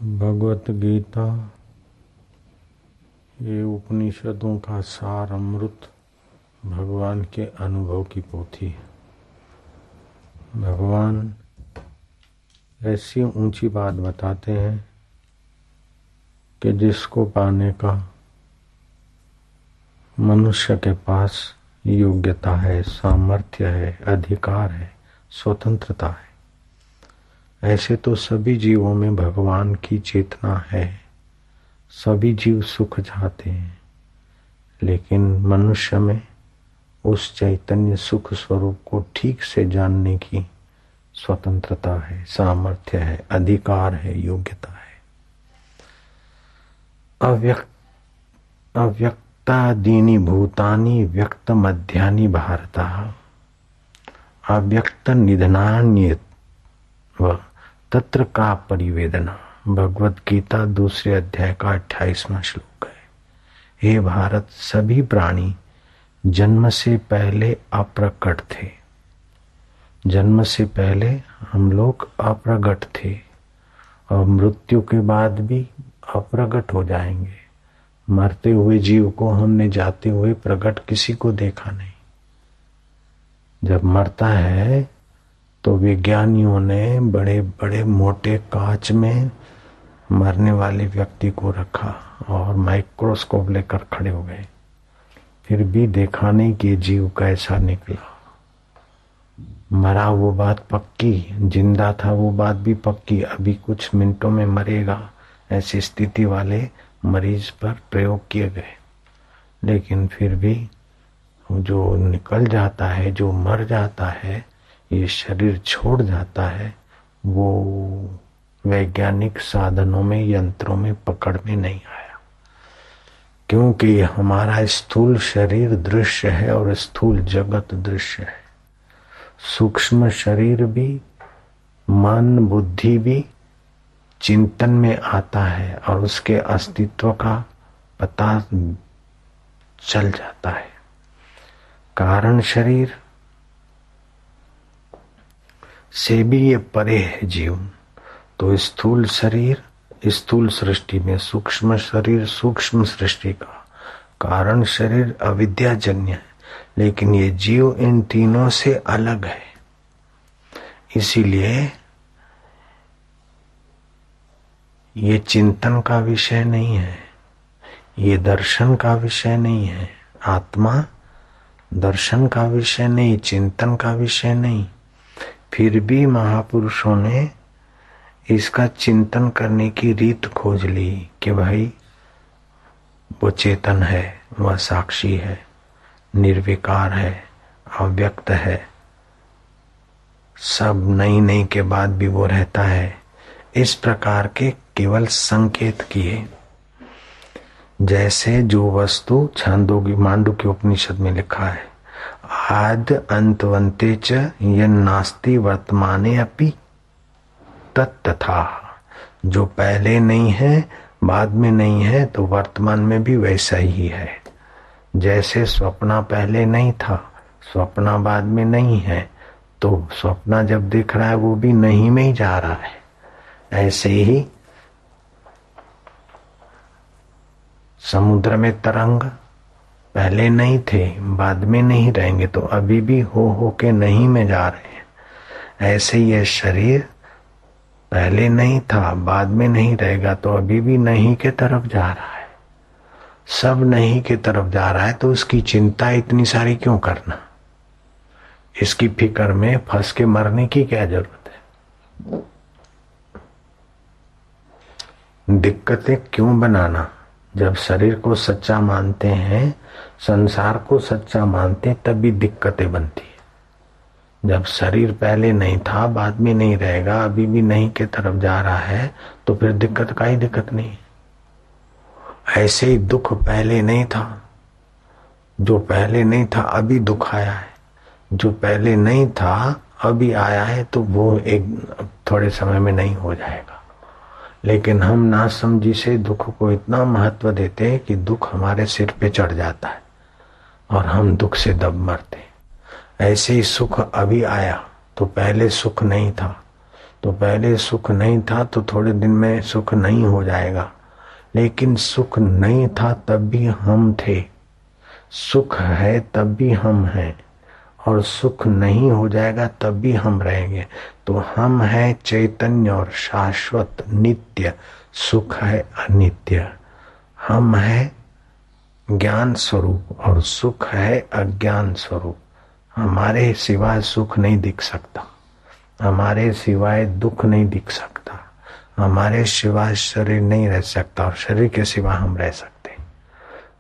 भगवत गीता ये उपनिषदों का सार अमृत भगवान के अनुभव की पोथी है। भगवान ऐसी ऊंची बात बताते हैं कि जिसको पाने का मनुष्य के पास योग्यता है, सामर्थ्य है, अधिकार है, स्वतंत्रता है। ऐसे तो सभी जीवों में भगवान की चेतना है, सभी जीव सुख चाहते हैं, लेकिन मनुष्य में उस चैतन्य सुख स्वरूप को ठीक से जानने की स्वतंत्रता है, सामर्थ्य है, अधिकार है, योग्यता है। अव्यक्तादीनि भूतानि व्यक्त मध्यानि भारतः अव्यक्त निधनान्येत व तत्र का परिवेदना। भगवत गीता दूसरे अध्याय का 28वां श्लोक है। हे भारत, सभी प्राणी जन्म से पहले अप्रकट थे। जन्म से पहले हम लोग अप्रगट थे और मृत्यु के बाद भी अप्रगट हो जाएंगे। मरते हुए जीव को हमने जाते हुए प्रगट किसी को देखा नहीं। जब मरता है तो विज्ञानियों ने बड़े बड़े मोटे कांच में मरने वाले व्यक्ति को रखा और माइक्रोस्कोप लेकर खड़े हो गए, फिर भी देखा नहीं कि जीव कैसा निकला। मरा वो बात पक्की, जिंदा था वो बात भी पक्की, अभी कुछ मिनटों में मरेगा, ऐसी स्थिति वाले मरीज पर प्रयोग किए गए। लेकिन फिर भी जो निकल जाता है, जो मर जाता है, ये शरीर छोड़ जाता है, वो वैज्ञानिक साधनों में, यंत्रों में पकड़ में नहीं आया, क्योंकि हमारा स्थूल शरीर दृश्य है और स्थूल जगत दृश्य है। सूक्ष्म शरीर भी, मन बुद्धि भी चिंतन में आता है और उसके अस्तित्व का पता चल जाता है। कारण शरीर से भी ये परे है जीव। तो स्थूल शरीर स्थूल सृष्टि में, सूक्ष्म शरीर सूक्ष्म सृष्टि का, कारण शरीर अविद्याजन्य है, लेकिन ये जीव इन तीनों से अलग है। इसीलिए ये चिंतन का विषय नहीं है, ये दर्शन का विषय नहीं है। आत्मा दर्शन का विषय नहीं, चिंतन का विषय नहीं। फिर भी महापुरुषों ने इसका चिंतन करने की रीत खोज ली कि भाई वो चेतन है, वह साक्षी है, निर्विकार है, अव्यक्त है, सब नहीं के बाद भी वो रहता है। इस प्रकार के केवल संकेत किए। जैसे जो वस्तु छांदोग्य मांडुक्य उपनिषद में लिखा है, आद अंतवंते च यन्नास्ति वर्तमाने अपि तत्तथा। जो पहले नहीं है, बाद में नहीं है, तो वर्तमान में भी वैसा ही है। जैसे स्वप्ना पहले नहीं था, स्वप्ना बाद में नहीं है, तो स्वप्ना जब दिख रहा है वो भी नहीं में ही जा रहा है। ऐसे ही समुद्र में तरंग पहले नहीं थे, बाद में नहीं रहेंगे, तो अभी भी हो के नहीं में जा रहे हैं। ऐसे ये शरीर पहले नहीं था, बाद में नहीं रहेगा, तो अभी भी नहीं के तरफ जा रहा है। सब नहीं के तरफ जा रहा है, तो उसकी चिंता इतनी सारी क्यों करना? इसकी फिक्र में फंस के मरने की क्या जरूरत है? दिक्कतें क्यों बनाना? जब शरीर को सच्चा मानते हैं, संसार को सच्चा मानते हैं, तभी दिक्कतें बनती है। जब शरीर पहले नहीं था, बाद में नहीं रहेगा, अभी भी नहीं के तरफ जा रहा है, तो फिर दिक्कत का ही दिक्कत नहीं। ऐसे ही दुख पहले नहीं था, जो पहले नहीं था अभी दुख आया है, जो पहले नहीं था अभी आया है, तो वो एक थोड़े समय में नहीं हो जाएगा। लेकिन हम नासमझी से दुख को इतना महत्व देते हैं कि दुख हमारे सिर पे चढ़ जाता है और हम दुख से दब मरते। ऐसे ही सुख अभी आया, तो पहले सुख नहीं था, तो पहले सुख नहीं था तो थोड़े दिन में सुख नहीं हो जाएगा, लेकिन सुख नहीं था तब भी हम थे, सुख है तब भी हम हैं, और सुख नहीं हो जाएगा तब भी हम रहेंगे। तो हम है चैतन्य और शाश्वत नित्य, सुख है अनित्य। हम है ज्ञान स्वरूप और सुख है अज्ञान स्वरूप। हमारे सिवाय सुख नहीं दिख सकता, हमारे सिवाय दुख नहीं दिख सकता, हमारे सिवाय शरीर नहीं रह सकता, और शरीर के सिवा हम रह सकते।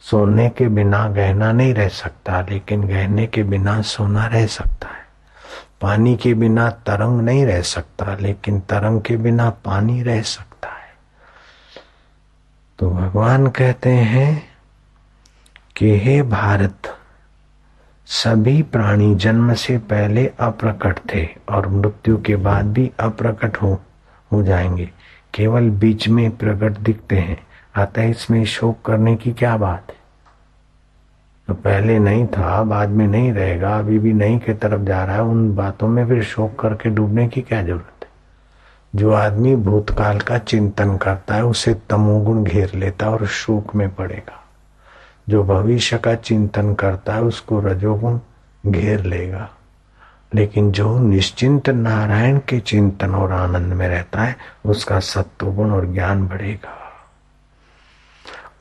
सोने के बिना गहना नहीं रह सकता, लेकिन गहने के बिना सोना रह सकता है। पानी के बिना तरंग नहीं रह सकता, लेकिन तरंग के बिना पानी रह सकता है। तो भगवान कहते हैं कि हे भारत, सभी प्राणी जन्म से पहले अप्रकट थे और मृत्यु के बाद भी अप्रकट हो जाएंगे, केवल बीच में प्रकट दिखते हैं। अतः इसमें शोक करने की क्या बात है? तो पहले नहीं था, बाद में नहीं रहेगा, अभी भी नहीं के तरफ जा रहा है, उन बातों में फिर शोक करके डूबने की क्या जरूरत है? जो आदमी भूतकाल का चिंतन करता है उसे तमोगुण घेर लेता है और शोक में पड़ेगा। जो भविष्य का चिंतन करता है उसको रजोगुण घेर लेगा। लेकिन जो निश्चिंत नारायण के चिंतन और आनंद में रहता है उसका सत्वगुण और ज्ञान बढ़ेगा।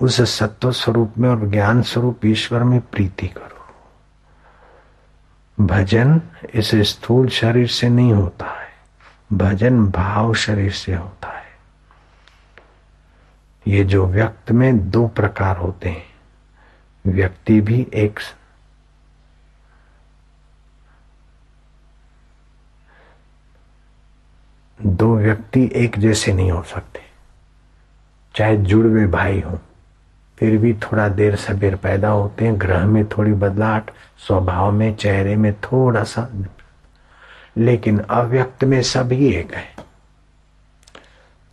उस सत्व स्वरूप में और ज्ञान स्वरूप ईश्वर में प्रीति करो। भजन इस स्थूल शरीर से नहीं होता है, भजन भाव शरीर से होता है। ये जो व्यक्त में दो प्रकार होते हैं, व्यक्ति भी एक, दो व्यक्ति एक जैसे नहीं हो सकते, चाहे जुड़वे भाई हों, फिर भी थोड़ा देर सबेर पैदा होते हैं, ग्रह में थोड़ी बदलाहट, स्वभाव में, चेहरे में थोड़ा सा, लेकिन अव्यक्त में सभी एक है।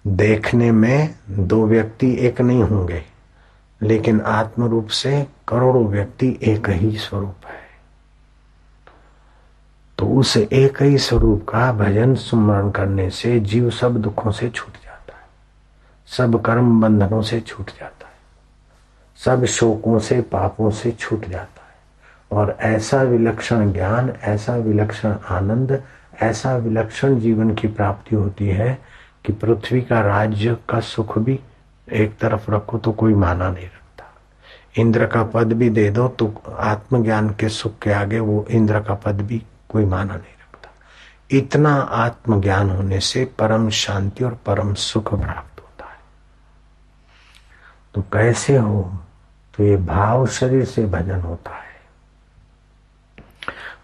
देखने में दो व्यक्ति एक नहीं होंगे, लेकिन आत्म रूप से करोड़ों व्यक्ति एक ही स्वरूप है। तो उस एक ही स्वरूप का भजन सुमरण करने से जीव सब दुखों से छूट जाता है, सब कर्म बंधनों से छूट जाता है, सब शोकों से पापों से छूट जाता है, और ऐसा विलक्षण ज्ञान, ऐसा विलक्षण आनंद, ऐसा विलक्षण जीवन की प्राप्ति होती है कि पृथ्वी का राज्य का सुख भी एक तरफ रखो तो कोई माना नहीं रखता। इंद्र का पद भी दे दो तो आत्मज्ञान के सुख के आगे वो इंद्र का पद भी कोई माना नहीं रखता। इतना आत्मज्ञान होने से परम शांति और परम सुख प्राप्त होता है। तो कैसे हो? तो ये भाव शरीर से भजन होता है।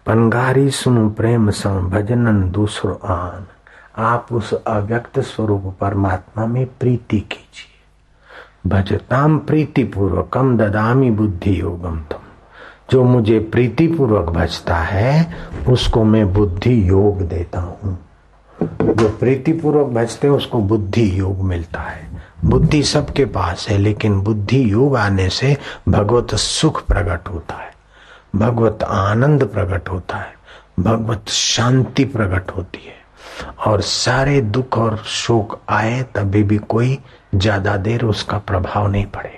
पनगारी सुनु प्रेम सम भजनन दूसरो आन। आप उस अव्यक्त स्वरूप परमात्मा में प्रीति कीजिए। भजताम प्रीति पूर्वकम ददामी बुद्धि योगम तुम। जो मुझे प्रीति पूर्वक भजता है उसको मैं बुद्धि योग देता हूँ। जो प्रीति पूर्वक भजते हैं उसको बुद्धि योग मिलता है। बुद्धि सबके पास है, लेकिन बुद्धि योग आने से भगवत सुख प्रकट होता है, भगवत आनंद प्रकट होता है, भगवत शांति प्रकट होती है, और सारे दुख और शोक आए तभी भी कोई ज्यादा देर उसका प्रभाव नहीं पड़ेगा।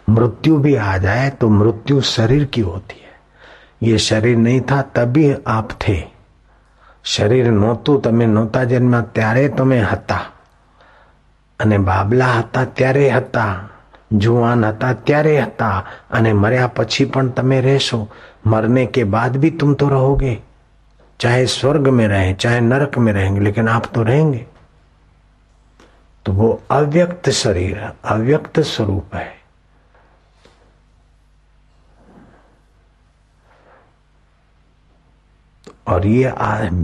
मृत्यु भी आ जाए तो मृत्यु शरीर की होती है। ये शरीर नहीं था तभी आप थे। शरीर नહોતું, તમે નહોતા જન્મ્યા ત્યારે તમે હતા, અને બાબલા હતા ત્યારે હતા, જુવાન હતા ત્યારે હતા, અને મર્યા પછી પણ તમે રહેશો। मरने के बाद भी तुम तो रहोगे, चाहे स्वर्ग में रहें चाहे नरक में रहेंगे, लेकिन आप तो रहेंगे। तो वो अव्यक्त शरीर, अव्यक्त स्वरूप है। और ये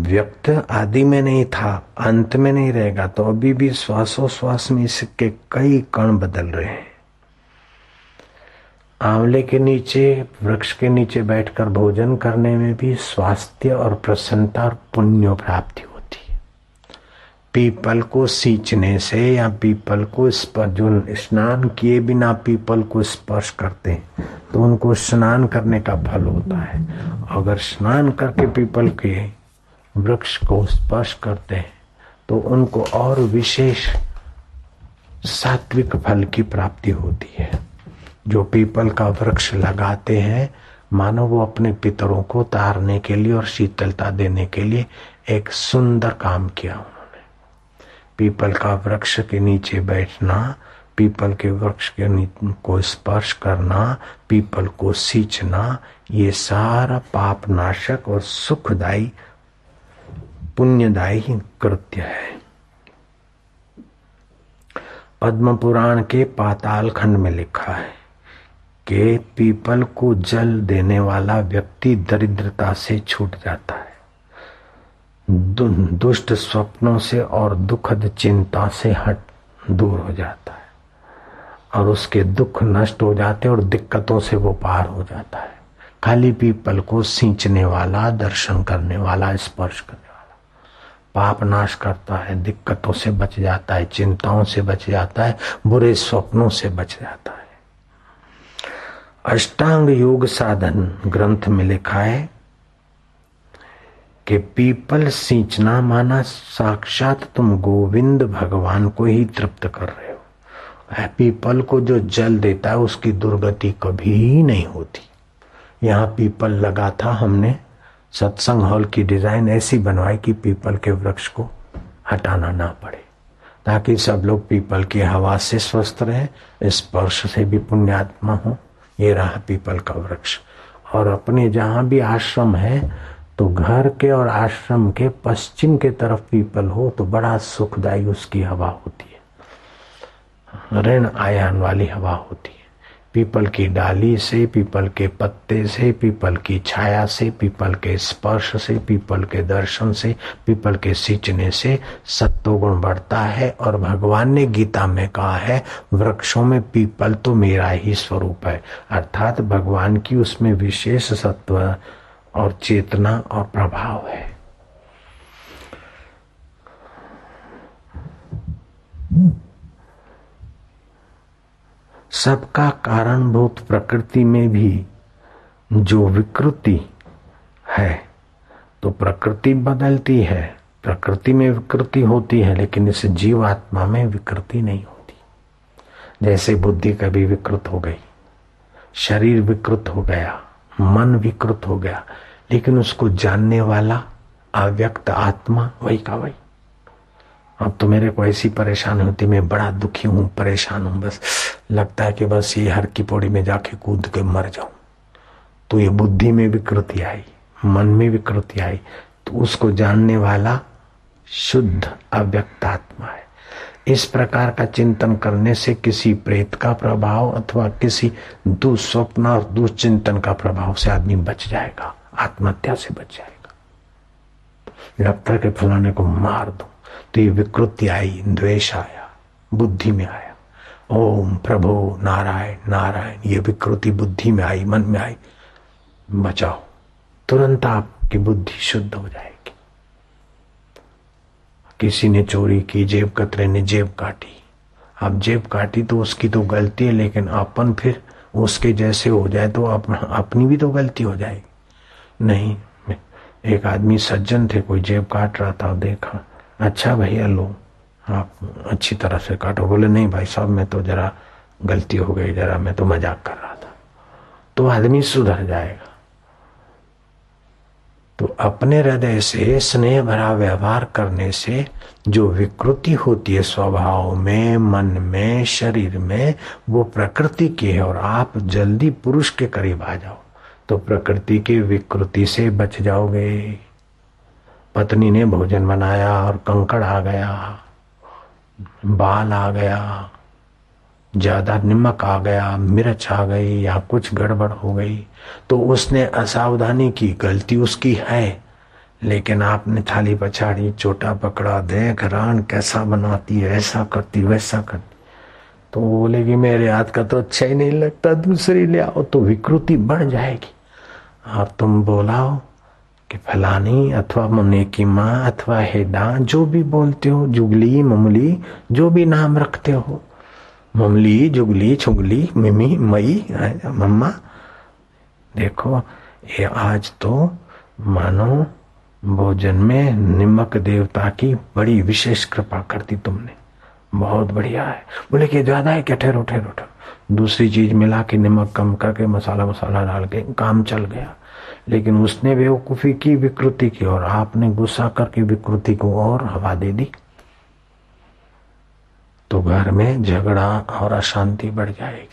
व्यक्त आदि में नहीं था, अंत में नहीं रहेगा। तो अभी भी श्वासोश्वास में इसके कई कण बदल रहे हैं। आंवले के नीचे, वृक्ष के नीचे बैठकर भोजन करने में भी स्वास्थ्य और प्रसन्नता और पुण्य प्राप्ति होती है। पीपल को सींचने से या पीपल को जो स्नान किए बिना पीपल को स्पर्श करते हैं तो उनको स्नान करने का फल होता है। अगर स्नान करके पीपल के वृक्ष को स्पर्श करते हैं तो उनको और विशेष सात्विक फल की प्राप्ति होती है। जो पीपल का वृक्ष लगाते हैं मानो वो अपने पितरों को तारने के लिए और शीतलता देने के लिए एक सुंदर काम किया उन्होंने। पीपल का वृक्ष के नीचे बैठना, पीपल के वृक्ष के को स्पर्श करना, पीपल को सींचना, ये सारा पाप नाशक और सुखदायी पुण्यदायी कृत्य है। पद्म पुराण के पाताल खंड में लिखा है कि पीपल को जल देने वाला व्यक्ति दरिद्रता से छूट जाता है, दुष्ट स्वप्नों से और दुखद चिंता से दूर हो जाता है और उसके दुख नष्ट हो जाते हैं और दिक्कतों से वो पार हो जाता है। खाली पीपल को सींचने वाला, दर्शन करने वाला, स्पर्श करने वाला पाप नाश करता है, दिक्कतों से बच जाता है, चिंताओं से बच जाता है, बुरे स्वप्नों से बच जाता है। अष्टांग योग साधन ग्रंथ में लिखा है कि पीपल सींचना माना साक्षात तुम गोविंद भगवान को ही तृप्त कर रहे हो। पीपल को जो जल देता है उसकी दुर्गति कभी नहीं होती। यहाँ पीपल लगा था, हमने सत्संग हॉल की डिजाइन ऐसी बनवाई कि पीपल के वृक्ष को हटाना ना पड़े, ताकि सब लोग पीपल की हवा से स्वस्थ रहे, स्पर्श से भी पुण्यात्मा हो। ये रहा पीपल का वृक्ष। और अपने जहाँ भी आश्रम है तो घर के और आश्रम के पश्चिम के तरफ पीपल हो तो बड़ा सुखदायी उसकी हवा होती है, ऋण आयान वाली हवा होती है। पीपल की डाली से, पीपल के पत्ते से, पीपल की छाया से, पीपल के स्पर्श से, पीपल के दर्शन से, पीपल के सींचने से सत्वगुण बढ़ता है। और भगवान ने गीता में कहा है वृक्षों में पीपल तो मेरा ही स्वरूप है, अर्थात भगवान की उसमें विशेष सत्व और चेतना और प्रभाव है। सबका कारणभूत प्रकृति में भी जो विकृति है तो प्रकृति बदलती है, प्रकृति में विकृति होती है, लेकिन इस जीवात्मा में विकृति नहीं होती। जैसे बुद्धि कभी विकृत हो गई, शरीर विकृत हो गया, मन विकृत हो गया, लेकिन उसको जानने वाला अव्यक्त आत्मा वही का वही। अब तो मेरे को ऐसी परेशानी होती, मैं बड़ा दुखी हूं, परेशान हूं, बस लगता है कि बस ये हर की पौड़ी में जाके कूद के मर जाऊं। तो ये बुद्धि में विकृति आई, मन में विकृति आई, तो उसको जानने वाला शुद्ध अव्यक्त आत्मा है। इस प्रकार का चिंतन करने से किसी प्रेत का प्रभाव अथवा किसी दुस्वप्न और दुश्चिंतन का प्रभाव से आदमी बच जाएगा, आत्महत्या से बच जाएगा। लगता है कि फलाने को मार दो, तो ये विकृति आई, द्वेष आया, बुद्धि में आया, ओम प्रभु नारायण नारायण, ये विकृति बुद्धि में आई, मन में आई, बचाओ, तुरंत आपकी बुद्धि शुद्ध हो जाएगी। किसी ने चोरी की, जेब कतरे ने जेब काटी, अब जेब काटी तो उसकी तो गलती है, लेकिन अपन फिर उसके जैसे हो जाए तो अपनी भी तो गलती हो जाएगी। नहीं, एक आदमी सज्जन थे, कोई जेब काट रहा था, देखा, अच्छा भैया लो आप अच्छी तरह से काटो। बोले नहीं भाई साहब, मैं तो जरा गलती हो गई, जरा मैं तो मजाक कर रहा था। तो आदमी सुधर जाएगा। तो अपने हृदय से स्नेह भरा व्यवहार करने से जो विकृति होती है स्वभाव में, मन में, शरीर में, वो प्रकृति की है। और आप जल्दी पुरुष के करीब आ जाओ तो प्रकृति की विकृति से बच जाओगे। पत्नी ने भोजन बनाया और कंकड़ आ गया, बाल आ गया, ज्यादा नमक आ गया, मिर्च आ गई, या कुछ गड़बड़ हो गई, तो उसने असावधानी की, गलती उसकी है, लेकिन आपने थाली पछाड़ी, चोटा पकड़ा, देख रान कैसा बनाती है, ऐसा करती वैसा करती, तो बोलेगी मेरे हाथ का तो अच्छा ही नहीं लगता, दूसरी ले आओ, तो विकृति बढ़ जाएगी। और तुम बोलाओ कि फलानी अथवा मुन्ने की माँ अथवा हेडा, जो भी बोलते हो, जुगली ममली, जो भी नाम रखते हो, ममली जुगली छुगली मिमी मई मम्मा, देखो ये आज तो मानो भोजन में निमक देवता की बड़ी विशेष कृपा कर दी तुमने, बहुत बढ़िया है। बोले कि ज्यादा है क्या? ठहरो ठहरो ठहरो, दूसरी चीज मिला के नमक कम करके मसाला मसाला डाल के काम चल गया। लेकिन उसने बेवकूफी की, विकृति की, और आपने गुस्सा करके विकृति को और हवा दे दी, तो घर में झगड़ा और अशांति बढ़ जाएगी।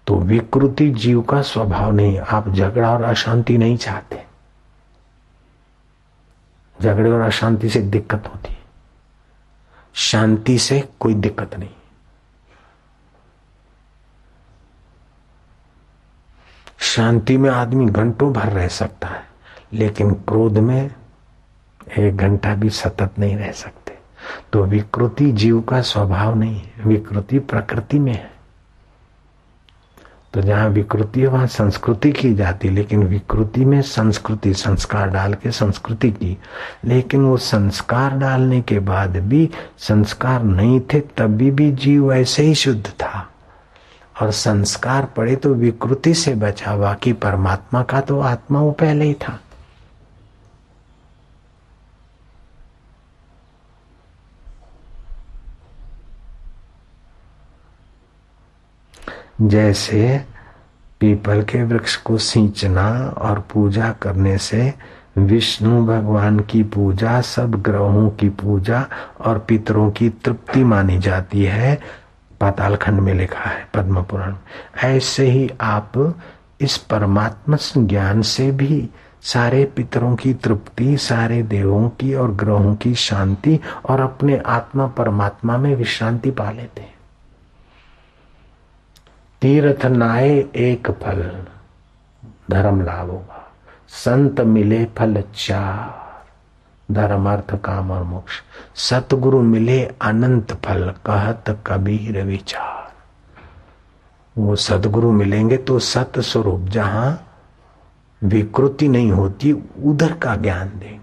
तो विकृति जीव का स्वभाव नहीं। आप झगड़ा और अशांति नहीं चाहते, झगड़े और अशांति से दिक्कत होती है, शांति से कोई दिक्कत नहीं। शांति में आदमी घंटों भर रह सकता है, लेकिन क्रोध में 1 घंटा भी सतत नहीं रह सकते। तो विकृति जीव का स्वभाव नहीं है, विकृति प्रकृति में है। तो जहां विकृति है वहां संस्कृति की जाती, लेकिन विकृति में संस्कृति, संस्कार डाल के संस्कृति की। लेकिन वो संस्कार डालने के बाद भी संस्कार नहीं थे, तभी भी जीव ऐसे ही शुद्ध था। और संस्कार पड़े तो विकृति से बचा, बाकी परमात्मा का तो आत्मा वो पहले ही था। जैसे पीपल के वृक्ष को सींचना और पूजा करने से विष्णु भगवान की पूजा, सब ग्रहों की पूजा और पितरों की तृप्ति मानी जाती है, पाताल खंड में लिखा है पद्म पुराण। ऐसे ही आप इस परमात्मा ज्ञान से भी सारे पितरों की तृप्ति, सारे देवों की और ग्रहों की शांति और अपने आत्मा परमात्मा में विश्रांति पा लेते हैं। तीर्थ नाए एक फल, धर्म लाभ होगा। संत मिले फल 4, धर्म अर्थ काम और मोक्ष। सतगुरु मिले अनंत फल, कहत कबीर विचार। वो सतगुरु मिलेंगे तो सत स्वरूप, जहां विकृति नहीं होती, उधर का ज्ञान देंगे।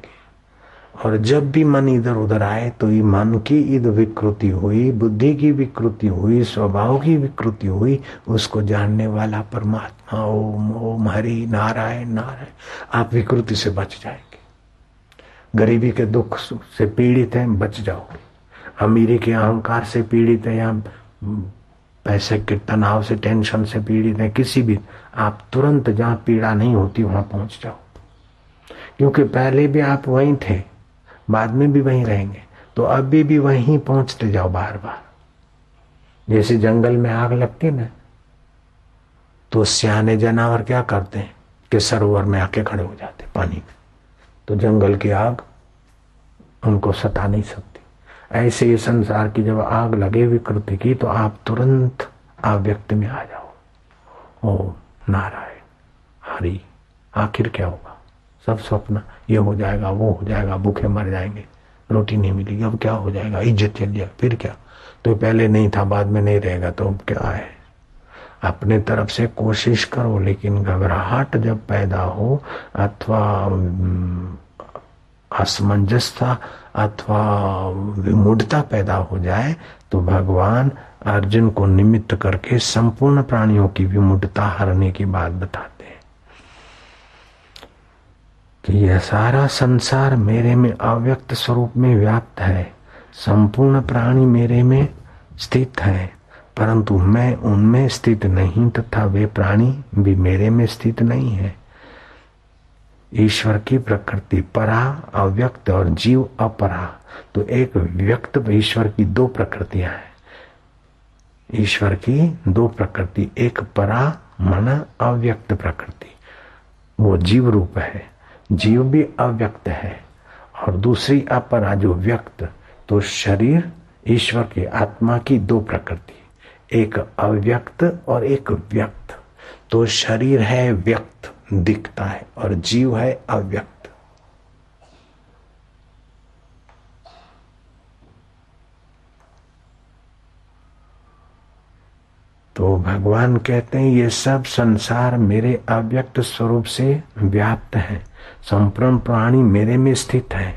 और जब भी मन इधर उधर आए तो ये मन की इधर विकृति हुई, बुद्धि की विकृति हुई, स्वभाव की विकृति हुई, उसको जानने वाला परमात्मा ओम ओम हरि नारायण नारायण, आप विकृति से बच जाएंगे। गरीबी के दुख से पीड़ित हैं, बच जाओगे। अमीरी के अहंकार से पीड़ित है, या पैसे के तनाव से, टेंशन से पीड़ित है, किसी भी, आप तुरंत जहां पीड़ा नहीं होती वहां पहुंच जाओ। क्योंकि पहले भी आप वहीं थे, बाद में भी वहीं रहेंगे, तो अभी भी वहीं पहुंचते जाओ बार बार। जैसे जंगल में आग लगती ना, तो सियाने जानवर क्या करते हैं कि सरोवर में आके खड़े हो जाते पानी में, तो जंगल की आग उनको सता नहीं सकती। ऐसे ये संसार की जब आग लगे विकृति की, तो आप तुरंत अव्यक्त में आ जाओ। ओम नारायण हरि। आखिर क्या होगा? सब स्वप्न, ये हो जाएगा, वो हो जाएगा, भूखे मर जाएंगे, रोटी नहीं मिलेगी, अब क्या हो जाएगा, इज्जत चल जाएगी, फिर क्या? तो पहले नहीं था, बाद में नहीं रहेगा, तो अब क्या है? अपने तरफ से कोशिश करो, लेकिन घबराहट जब पैदा हो, अथवा असमंजसता अथवा विमूढ़ता पैदा हो जाए, तो भगवान अर्जुन को निमित्त करके संपूर्ण प्राणियों की विमूढ़ता हरने की बात बताते हैं कि यह सारा संसार मेरे में अव्यक्त स्वरूप में व्याप्त है, संपूर्ण प्राणी मेरे में स्थित है, परंतु मैं उनमें स्थित नहीं, तथा वे प्राणी भी मेरे में स्थित नहीं है। ईश्वर की प्रकृति परा अव्यक्त और जीव अपरा, तो एक व्यक्त ईश्वर की 2 प्रकृतियां हैं। ईश्वर की 2 प्रकृति, एक परा मना अव्यक्त प्रकृति, वो जीव रूप है, जीव भी अव्यक्त है, और दूसरी अपरा जो व्यक्त, तो शरीर ईश्वर के आत्मा की 2 प्रकृति, एक अव्यक्त और एक व्यक्त। तो शरीर है व्यक्त, दिखता है, और जीव है अव्यक्त। तो भगवान कहते हैं ये सब संसार मेरे अव्यक्त स्वरूप से व्याप्त है, संपूर्ण प्राणी मेरे में स्थित है,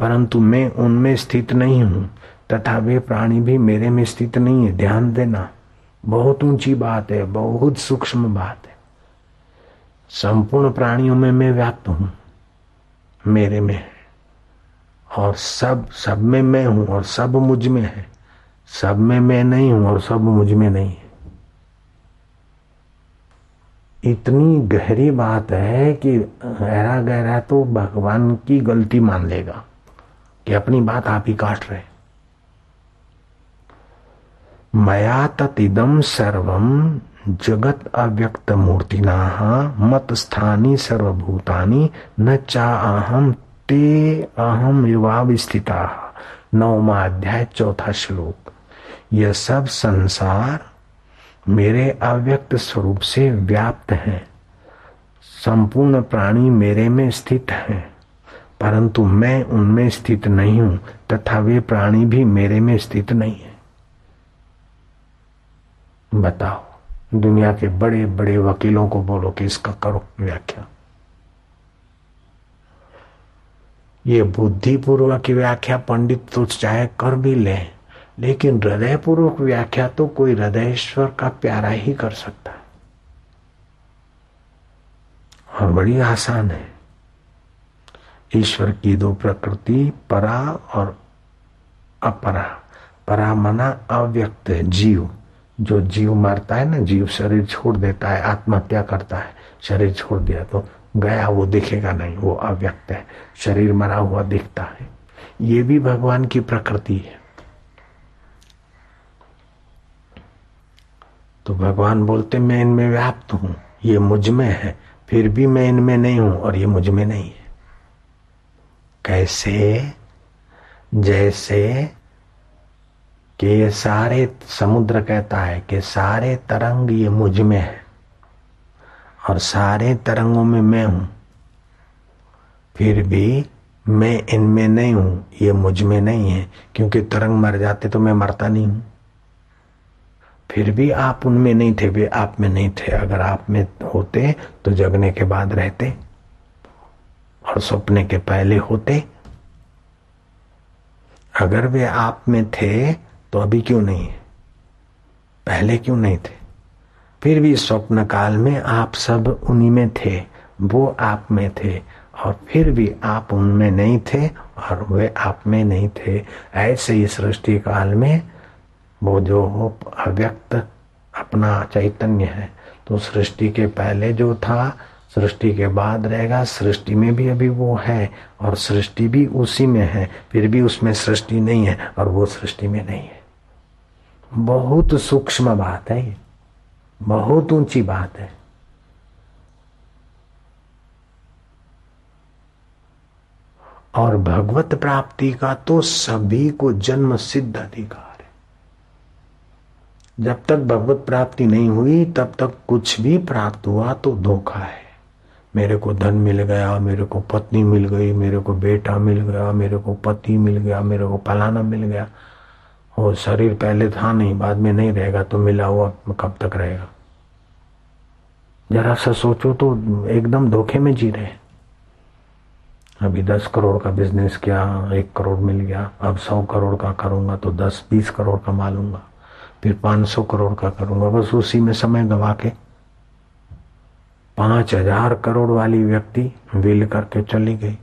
परंतु मैं उनमें स्थित नहीं हूं, तथा वे प्राणी भी मेरे में स्थित नहीं है। ध्यान देना, बहुत ऊंची बात है, बहुत सूक्ष्म बात है। संपूर्ण प्राणियों में मैं व्याप्त हूं, मेरे में है, और सब में मैं हूं और सब मुझ में है। सब में मैं नहीं हूं और सब मुझ में नहीं है। इतनी गहरी बात है कि गहरा गहरा तो भगवान की गलती मान लेगा कि अपनी बात आप ही काट रहे। मया ततिदम सर्वम जगत अव्यक्त मूर्तिना मत स्थानी सर्वभूतानि न चाहम ते अहम युवावस्थिता। 9वां अध्याय 4था श्लोक। यह सब संसार मेरे अव्यक्त स्वरूप से व्याप्त है। संपूर्ण प्राणी मेरे में स्थित हैं, परंतु मैं उनमें स्थित नहीं हूं तथा वे प्राणी भी मेरे में स्थित नहीं है। बताओ, दुनिया के बड़े बड़े वकीलों को बोलो कि इसका करो व्याख्या। ये बुद्धिपूर्वक की व्याख्या पंडित तो चाहे कर भी ले, लेकिन हृदय पूर्वक व्याख्या तो कोई हृदयेश्वर का प्यारा ही कर सकता है, और बड़ी आसान है। ईश्वर की दो प्रकृति, परा और अपरा। परा मना अव्यक्त जीव, जो जीव मरता है ना, जीव शरीर छोड़ देता है, आत्महत्या करता है, शरीर छोड़ दिया तो गया, वो दिखेगा नहीं, वो अव्यक्त है। शरीर मरा हुआ दिखता है, ये भी भगवान की प्रकृति है। तो भगवान बोलते मैं इनमें व्याप्त हूं, ये मुझ में है, फिर भी मैं इनमें नहीं हूं और ये मुझ में नहीं है। कैसे? जैसे कि ये सारे समुद्र कहता है कि सारे तरंग ये मुझ में है और सारे तरंगों में मैं हूं, फिर भी मैं इनमें नहीं हूं, ये मुझ में नहीं है, क्योंकि तरंग मर जाते तो मैं मरता नहीं हूं। फिर भी आप उनमें नहीं थे, वे आप में नहीं थे। अगर आप में होते तो जगने के बाद रहते और सपने के पहले होते। अगर वे आप में थे तो अभी क्यों नहीं है, पहले क्यों नहीं थे? फिर भी स्वप्न काल में आप सब उन्हीं में थे, वो आप में थे, और फिर भी आप उनमें नहीं थे और वे आप में नहीं थे। ऐसे ही सृष्टि काल में वो जो अव्यक्त अपना चैतन्य है, तो सृष्टि के पहले जो था, सृष्टि के बाद रहेगा, सृष्टि में भी अभी वो है और सृष्टि भी उसी में है, फिर भी उसमें सृष्टि नहीं है और वो सृष्टि में नहीं है। बहुत सूक्ष्म बात है ये, बहुत ऊंची बात है। और भगवत प्राप्ति का तो सभी को जन्म सिद्ध अधिकार है। जब तक भगवत प्राप्ति नहीं हुई तब तक कुछ भी प्राप्त हुआ तो धोखा है। मेरे को धन मिल गया, मेरे को पत्नी मिल गई, मेरे को बेटा मिल गया, मेरे को पति मिल गया, मेरे को फलाना मिल गया, और शरीर पहले था नहीं, बाद में नहीं रहेगा, तो मिला हुआ कब तक रहेगा? जरा सा सोचो तो एकदम धोखे में जी रहे। अभी 10 करोड़ का बिजनेस किया, 1 करोड़ मिल गया, अब 100 करोड़ का करूंगा तो 10-20 करोड़ कमा लूंगा, फिर 500 करोड़ का करूंगा, बस उसी में समय गवा के 5000 करोड़ वाली व्यक्ति विल करके चली गई।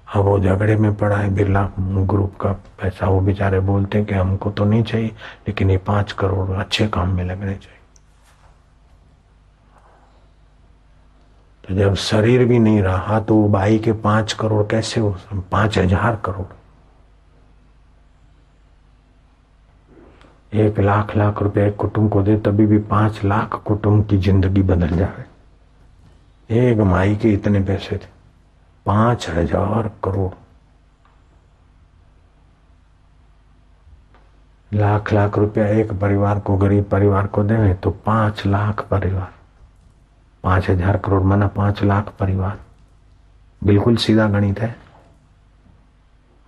अब वो झगड़े में पड़ा है बिरला ग्रुप का पैसा। वो बेचारे बोलते हैं कि हमको तो नहीं चाहिए, लेकिन ये 5 करोड़ अच्छे काम में लगने चाहिए। तो जब शरीर भी नहीं रहा तो वो बाई के 5 करोड़ कैसे हो? 5000 करोड़। 1 लाख रुपए एक कुटुंब को दे, तभी भी 5 लाख कुटुंब की जिंदगी बदल जाए। एक माई के इतने पैसे थे, 5000 करोड़। लाख रुपया एक परिवार को, गरीब परिवार को देवे तो 5 लाख परिवार, 5000 करोड़ माना 5 लाख परिवार। बिल्कुल सीधा गणित है।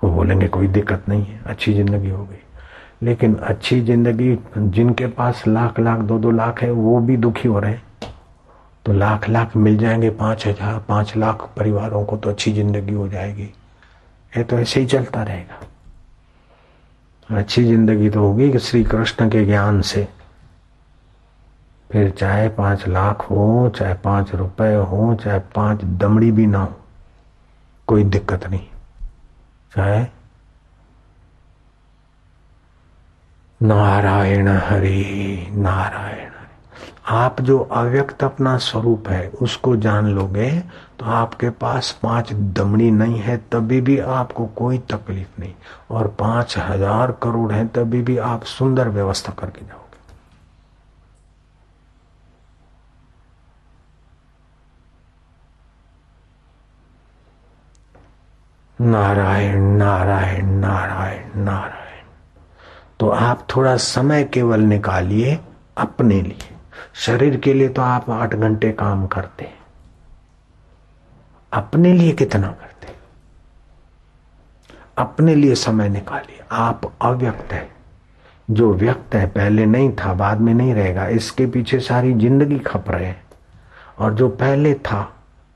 वो बोलेंगे कोई दिक्कत नहीं है, अच्छी जिंदगी हो गई। लेकिन अच्छी जिंदगी जिनके पास लाख 2-2 लाख है वो भी दुखी हो रहे हैं। तो लाख मिल जाएंगे 5 लाख परिवारों को, तो अच्छी जिंदगी हो जाएगी। ये तो ऐसे ही चलता रहेगा। अच्छी जिंदगी तो होगी कि श्री कृष्ण के ज्ञान से। फिर चाहे 5 लाख हो, चाहे 5 रुपए हो, चाहे 5 दमड़ी भी ना हो, कोई दिक्कत नहीं। चाहे नारायण हरि नारायण हरि। आप जो अव्यक्त अपना स्वरूप है उसको जान लोगे तो आपके पास 5 दमड़ी नहीं है तभी भी आपको कोई तकलीफ नहीं, और 5,000 करोड़ है तभी भी आप सुंदर व्यवस्था करके जाओगे। नारायण नारायण नारायण नारायण। तो आप थोड़ा समय केवल निकालिए अपने लिए। शरीर के लिए तो आप 8 घंटे काम करते हैं, अपने लिए कितना करते हैं? अपने लिए समय निकालिए। आप अव्यक्त है, जो व्यक्त है पहले नहीं था बाद में नहीं रहेगा, इसके पीछे सारी जिंदगी खप रहे हैं। और जो पहले था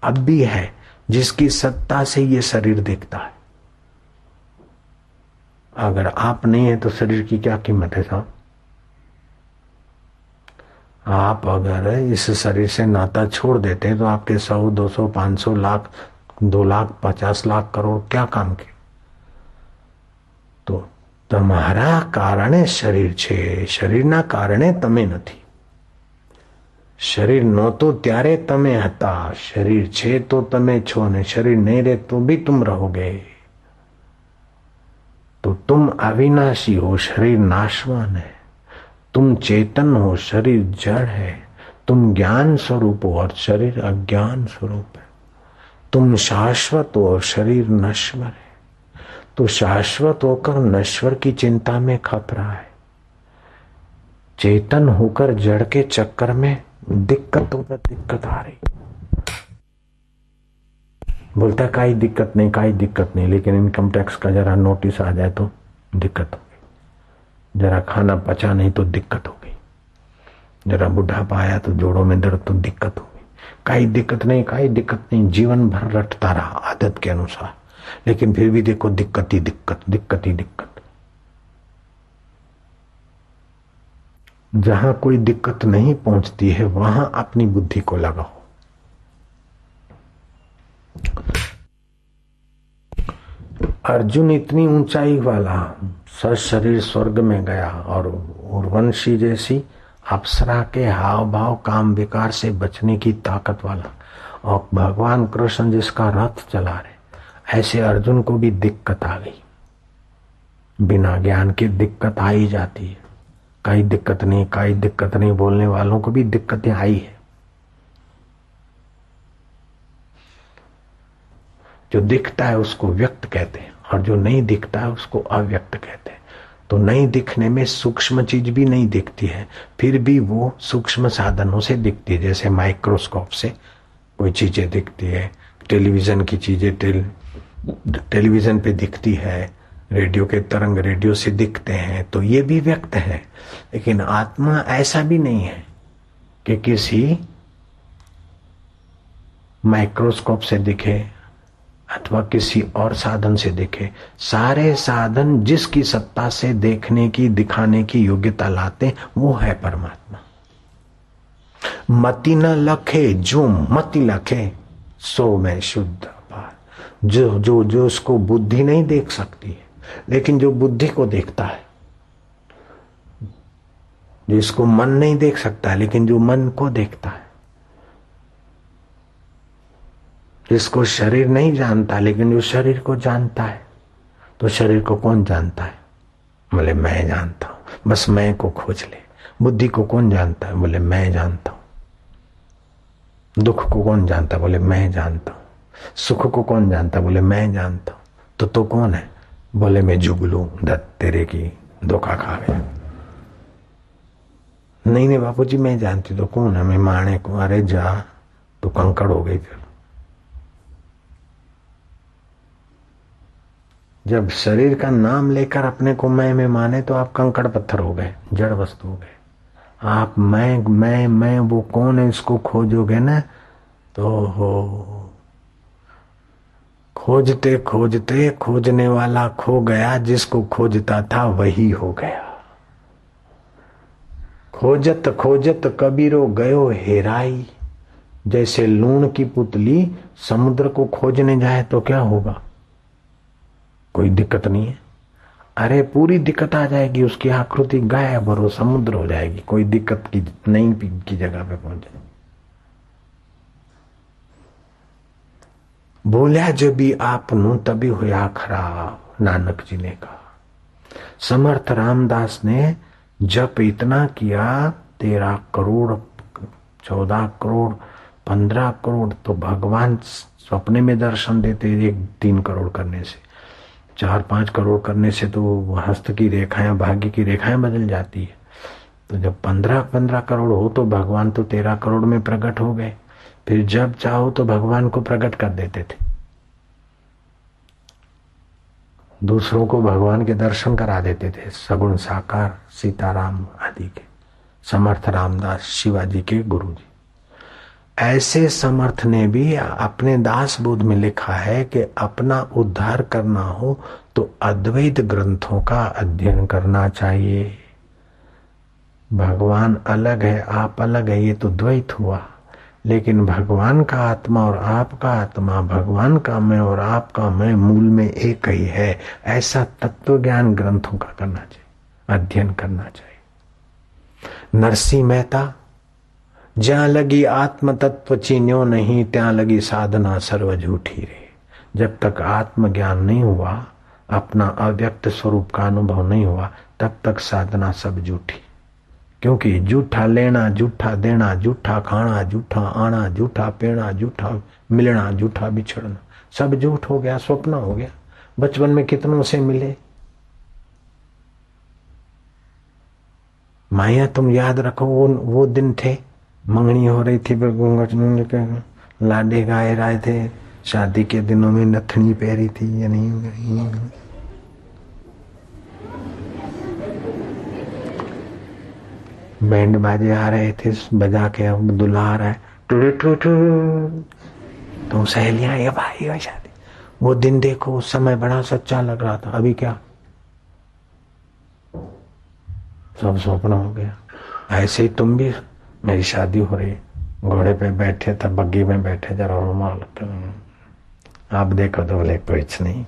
अब भी है, जिसकी सत्ता से ये शरीर दिखता है। अगर आप नहीं है तो शरीर की क्या कीमत है साहब? आप अगर इस शरीर से नाता छोड़ देते तो आपके 100, 200, 500 लाख, 2 लाख, 50 लाख करोड़ क्या काम के? तो તમારા કારણે શરીર છે, શરીરના કારણે તમે નથી। શરીર નહોતું ત્યારે તમે હતા, શરીર છે તો તમે છો, ને શરીર નહીં રહે તો भी तुम रहोगे। तो तुम अविनाशी हो, शरीर नाशवान है। तुम चेतन हो, शरीर जड़ है। तुम ज्ञान स्वरूप हो और शरीर अज्ञान स्वरूप है। तुम शाश्वत हो और शरीर नश्वर है। तो शाश्वत होकर नश्वर की चिंता में खप रहा है, चेतन होकर जड़ के चक्कर में दिक्कतों पर दिक्कत आ रही। बोलता है काई दिक्कत नहीं, लेकिन इनकम टैक्स का जरा नोटिस आ जाए तो दिक्कत हो गई, जरा खाना पचा नहीं तो दिक्कत हो गई, जरा बुढ़ापा आया तो जोड़ों में दर्द तो दिक्कत हो गई। काई दिक्कत नहीं, जीवन भर रटता रहा आदत के अनुसार, लेकिन फिर भी देखो दिक्कत ही दिक्कत। जहां कोई दिक्कत नहीं पहुंचती है वहां अपनी बुद्धि को लगाओ। अर्जुन इतनी ऊंचाई वाला शरीर स्वर्ग में गया और उर्वशी जैसी अप्सरा के हाव भाव काम विकार से बचने की ताकत वाला, और भगवान कृष्ण जिसका रथ चला रहे, ऐसे अर्जुन को भी दिक्कत आ गई। बिना ज्ञान के दिक्कत आ ही जाती है। कोई दिक्कत नहीं बोलने वालों को भी दिक्कतें आई है। जो दिखता है उसको व्यक्त कहते हैं और जो नहीं दिखता है उसको अव्यक्त कहते हैं। तो नहीं दिखने में सूक्ष्म चीज भी नहीं दिखती है, फिर भी वो सूक्ष्म साधनों से दिखती है। जैसे माइक्रोस्कोप से कोई चीजें दिखती है, टेलीविजन की चीजें टेलीविजन पे दिखती है, रेडियो के तरंग रेडियो से दिखते हैं, तो ये भी व्यक्त है। लेकिन आत्मा ऐसा भी नहीं है कि किसी माइक्रोस्कोप से दिखे अथवा किसी और साधन से दिखे। सारे साधन जिसकी सत्ता से देखने की दिखाने की योग्यता लाते वो है परमात्मा। मति न लखे, जो मति लखे सो मैं शुद्ध पार। जो उसको बुद्धि नहीं देख सकती है, लेकिन जो बुद्धि को देखता है, जिसको मन नहीं देख सकता है लेकिन जो मन को देखता है, जिसको शरीर नहीं जानता लेकिन जो शरीर को जानता है। तो शरीर को कौन जानता है? बोले मैं जानता हूं, बस मैं को खोज ले। बुद्धि को कौन जानता है? बोले मैं जानता हूं। दुख को कौन जानता है? बोले मैं जानता हूं। सुख को कौन जानता है? बोले मैं जानता हूं। तो कौन है? बोले मैं जुगलू दत्त तेरे की धोखा खा गया। नहीं बापूजी मैं जानती। तो कौन है? मैं माने को। अरे जा, तू कंकड़ हो गई। फिर जब शरीर का नाम लेकर अपने को मैं माने तो आप कंकड़ पत्थर हो गए, जड़ वस्तु हो गए। आप मैं वो कौन है इसको खोजोगे ना, तो हो खोजते खोजते खोजने वाला खो गया, जिसको खोजता था वही हो गया। खोजत खोजत कबीरो गयो हेराई, जैसे लूण की पुतली समुद्र को खोजने जाए तो क्या होगा? कोई दिक्कत नहीं है। अरे पूरी दिक्कत आ जाएगी, उसकी आकृति गायब और वो समुद्र हो जाएगी, कोई दिक्कत की नहीं की जगह पे पहुंच जाए। बोलिया जब भी आपनू तभी हुआ खराब, नानक जी ने कहा। समर्थ रामदास ने जप इतना किया, 13 करोड़ 14 करोड़ 15 करोड़, तो भगवान सपने में दर्शन देते 1-3 करोड़ करने से, 4-5 करोड़ करने से तो हस्त की रेखाएं, भाग्य की रेखाएं बदल जाती है। तो जब 15 करोड़ हो तो भगवान तो 13 करोड़ में प्रकट हो गए। फिर जब चाहो तो भगवान को प्रकट कर देते थे, दूसरों को भगवान के दर्शन करा देते थे, सगुण साकार सीताराम आदि के। समर्थ रामदास शिवाजी के गुरु जी। ऐसे समर्थ ने भी अपने दास बोध में लिखा है कि अपना उद्धार करना हो तो अद्वैत ग्रंथों का अध्ययन करना चाहिए। भगवान अलग है, आप अलग है, ये तो द्वैत हुआ। लेकिन भगवान का आत्मा और आपका आत्मा, भगवान का मैं और आपका मैं मूल में एक ही है, ऐसा तत्व ज्ञान ग्रंथों का करना चाहिए, अध्ययन करना चाहिए। नरसिंह मेहता, ज्યાં लगी आत्म तत्व चीन्यो नहीं, ત્યાં लगी साधना सर्व झूठी रे। जब तक आत्मज्ञान नहीं हुआ, अपना अव्यक्त स्वरूप का अनुभव नहीं हुआ, तब तक साधना सब झूठी। क्योंकि झूठा लेना, झूठा देना, झूठा खाना, झूठा आना, झूठा पीना, झूठा मिलना, झूठा बिछड़ना, सब झूठ हो गया, स्वप्न हो गया। बचपन में कितनों से मिले, माया तुम याद रखो, वो दिन थे, मंगनी हो रही थी, लाडे गाए रहे थे, शादी के दिनों में नथनी पहरी थी या नहीं, बैंड बाजे आ रहे थे, बजा के अब दुल्हा आ रहा है, तो सहेलियां, ये भाई ये शादी। वो दिन देखो, उस समय बड़ा सच्चा लग रहा था, अभी क्या सब स्वप्न हो गया। ऐसे ही तुम भी, मेरी शादी हो रही, घोड़े पे बैठे था, बग्गी में बैठे, जरा रुमाल, आप देखो तो बोले कुछ नहीं,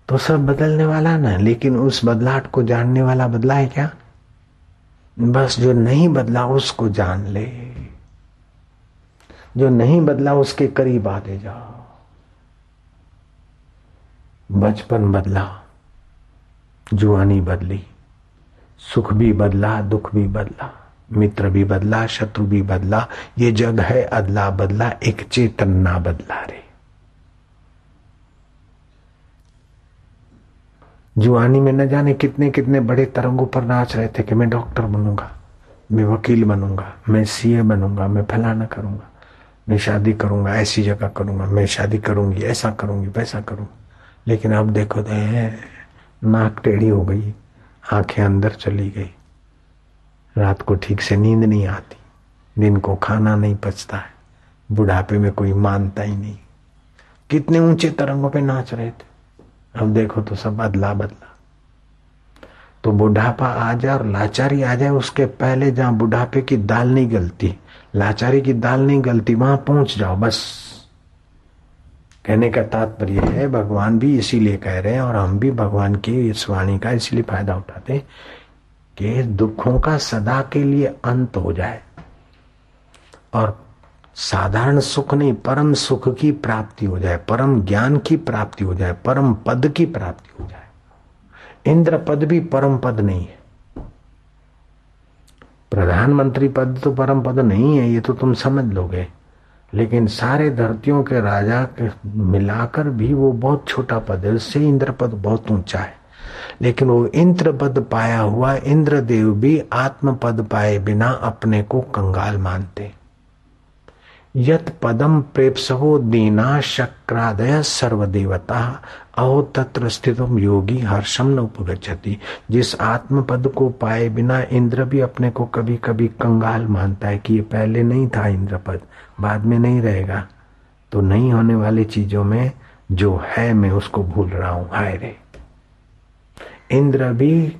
तो सब बदलने वाला ना। लेकिन उस बदलाहट को जानने वाला बदला है क्या? बस जो नहीं बदला उसको जान ले, जो नहीं बदला उसके करीब आते जाओ। बचपन बदला, जुआनी बदली, सुख भी बदला, दुख भी बदला, मित्र भी बदला, शत्रु भी बदला। ये जग है अदला बदला, एक चेतन ना बदला रे। जुआनी में न जाने कितने कितने बड़े तरंगों पर नाच रहे थे कि मैं डॉक्टर बनूंगा, मैं वकील बनूंगा, मैं सीए बनूंगा, मैं फलाना करूंगा, मैं शादी करूंगा, ऐसी जगह करूंगा, मैं शादी करूंगी, ऐसा करूंगी, वैसा करूंगा। लेकिन अब देखो तो नाक टेढ़ी हो गई, आंखें अंदर चली गई, रात को ठीक से नींद नहीं आती, दिन को खाना नहीं पचता है, बुढ़ापे में कोई मानता ही नहीं। कितने ऊंचे तरंगों पे नाच रहे थे, अब देखो तो सब अदला बदला। तो बुढ़ापा आ जाए और लाचारी आ जाए, उसके पहले जहां बुढ़ापे की दाल नहीं गलती, लाचारी की दाल नहीं गलती, वहां पहुंच जाओ बस। कहने का तात्पर्य है, भगवान भी इसीलिए कह रहे हैं और हम भी भगवान की इस वाणी का इसलिए फायदा उठाते हैं कि दुखों का सदा के लिए अंत हो जाए और साधारण सुख नहीं, परम सुख की प्राप्ति हो जाए, परम ज्ञान की प्राप्ति हो जाए, परम पद की प्राप्ति हो जाए। इंद्र पद भी परम पद नहीं है, प्रधानमंत्री पद तो परम पद नहीं है, ये तो तुम समझ लोगे। लेकिन सारे धरतियों के राजा के मिलाकर भी वो बहुत छोटा पद है, उससे इंद्र पद बहुत ऊंचा है। लेकिन वो इंद्र पद पाया हुआ इंद्रदेव भी आत्म पद पाए बिना अपने को कंगाल मानते। यत पदम प्रेप्सहो दीना शक्रादय सर्वदेवता अहो तत्र स्थितम योगी हर्षम न उपगच्छति। जिस आत्म पद को पाए बिना इंद्र भी अपने को कभी कभी कंगाल मानता है कि ये पहले नहीं था इंद्र पद, बाद में नहीं रहेगा, तो नहीं होने वाली चीजों में जो है मैं उसको भूल रहा हूं, हाय रे। इंद्र भी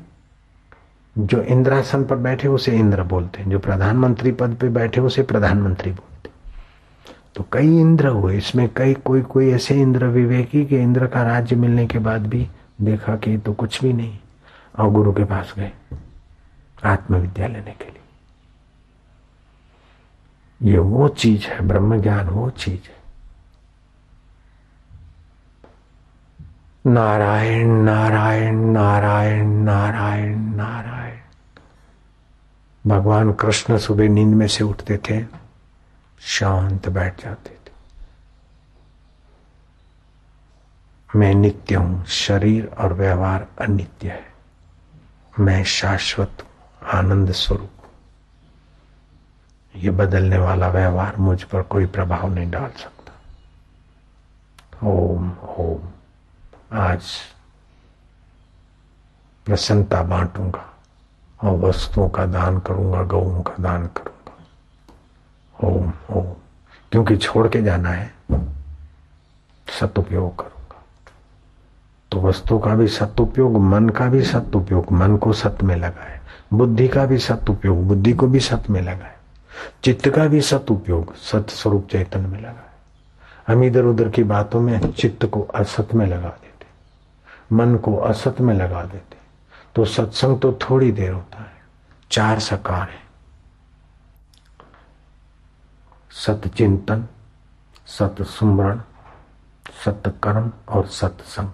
जो इंद्रासन पर बैठे उसे इंद्र बोलते हैं, जो प्रधानमंत्री पद पे बैठे उसे प्रधानमंत्री बोलते। तो कई इंद्र हुए, इसमें कई कोई कोई ऐसे इंद्र विवेकी के इंद्र का राज्य मिलने के बाद भी देखा कि तो कुछ भी नहीं, और गुरु के पास गए आत्मविद्या लेने के लिए। ये वो चीज है, ब्रह्म ज्ञान वो चीज है। नारायण नारायण नारायण नारायण नारायण। भगवान कृष्ण सुबह नींद में से उठते थे, शांत बैठ जाते थे। मैं नित्य हूं, शरीर और व्यवहार अनित्य है, मैं शाश्वत हूं, आनंद स्वरूप। ये बदलने वाला व्यवहार मुझ पर कोई प्रभाव नहीं डाल सकता। ओम ओम। आज प्रसन्नता बांटूंगा और वस्तुओं का दान करूंगा, गौओं का दान करूंगा। ओम ओम। क्योंकि छोड़ के जाना है, सदुपयोग करूंगा। तो वस्तु का भी सदुपयोग, मन का भी सदुपयोग, मन को सत में लगाए, बुद्धि का भी सदुपयोग, बुद्धि को भी सत में लगाए, चित्त का भी सदुपयोग, सत स्वरूप चैतन्य में लगाए। हम इधर उधर की बातों में चित्त को असत में लगा देते, मन को असत में लगा देते। तो सत्संग तो थोड़ी देर होता है। 4 सकार है, सतचिंतन, सतस्मरण, सत्कर्म और सत्संग।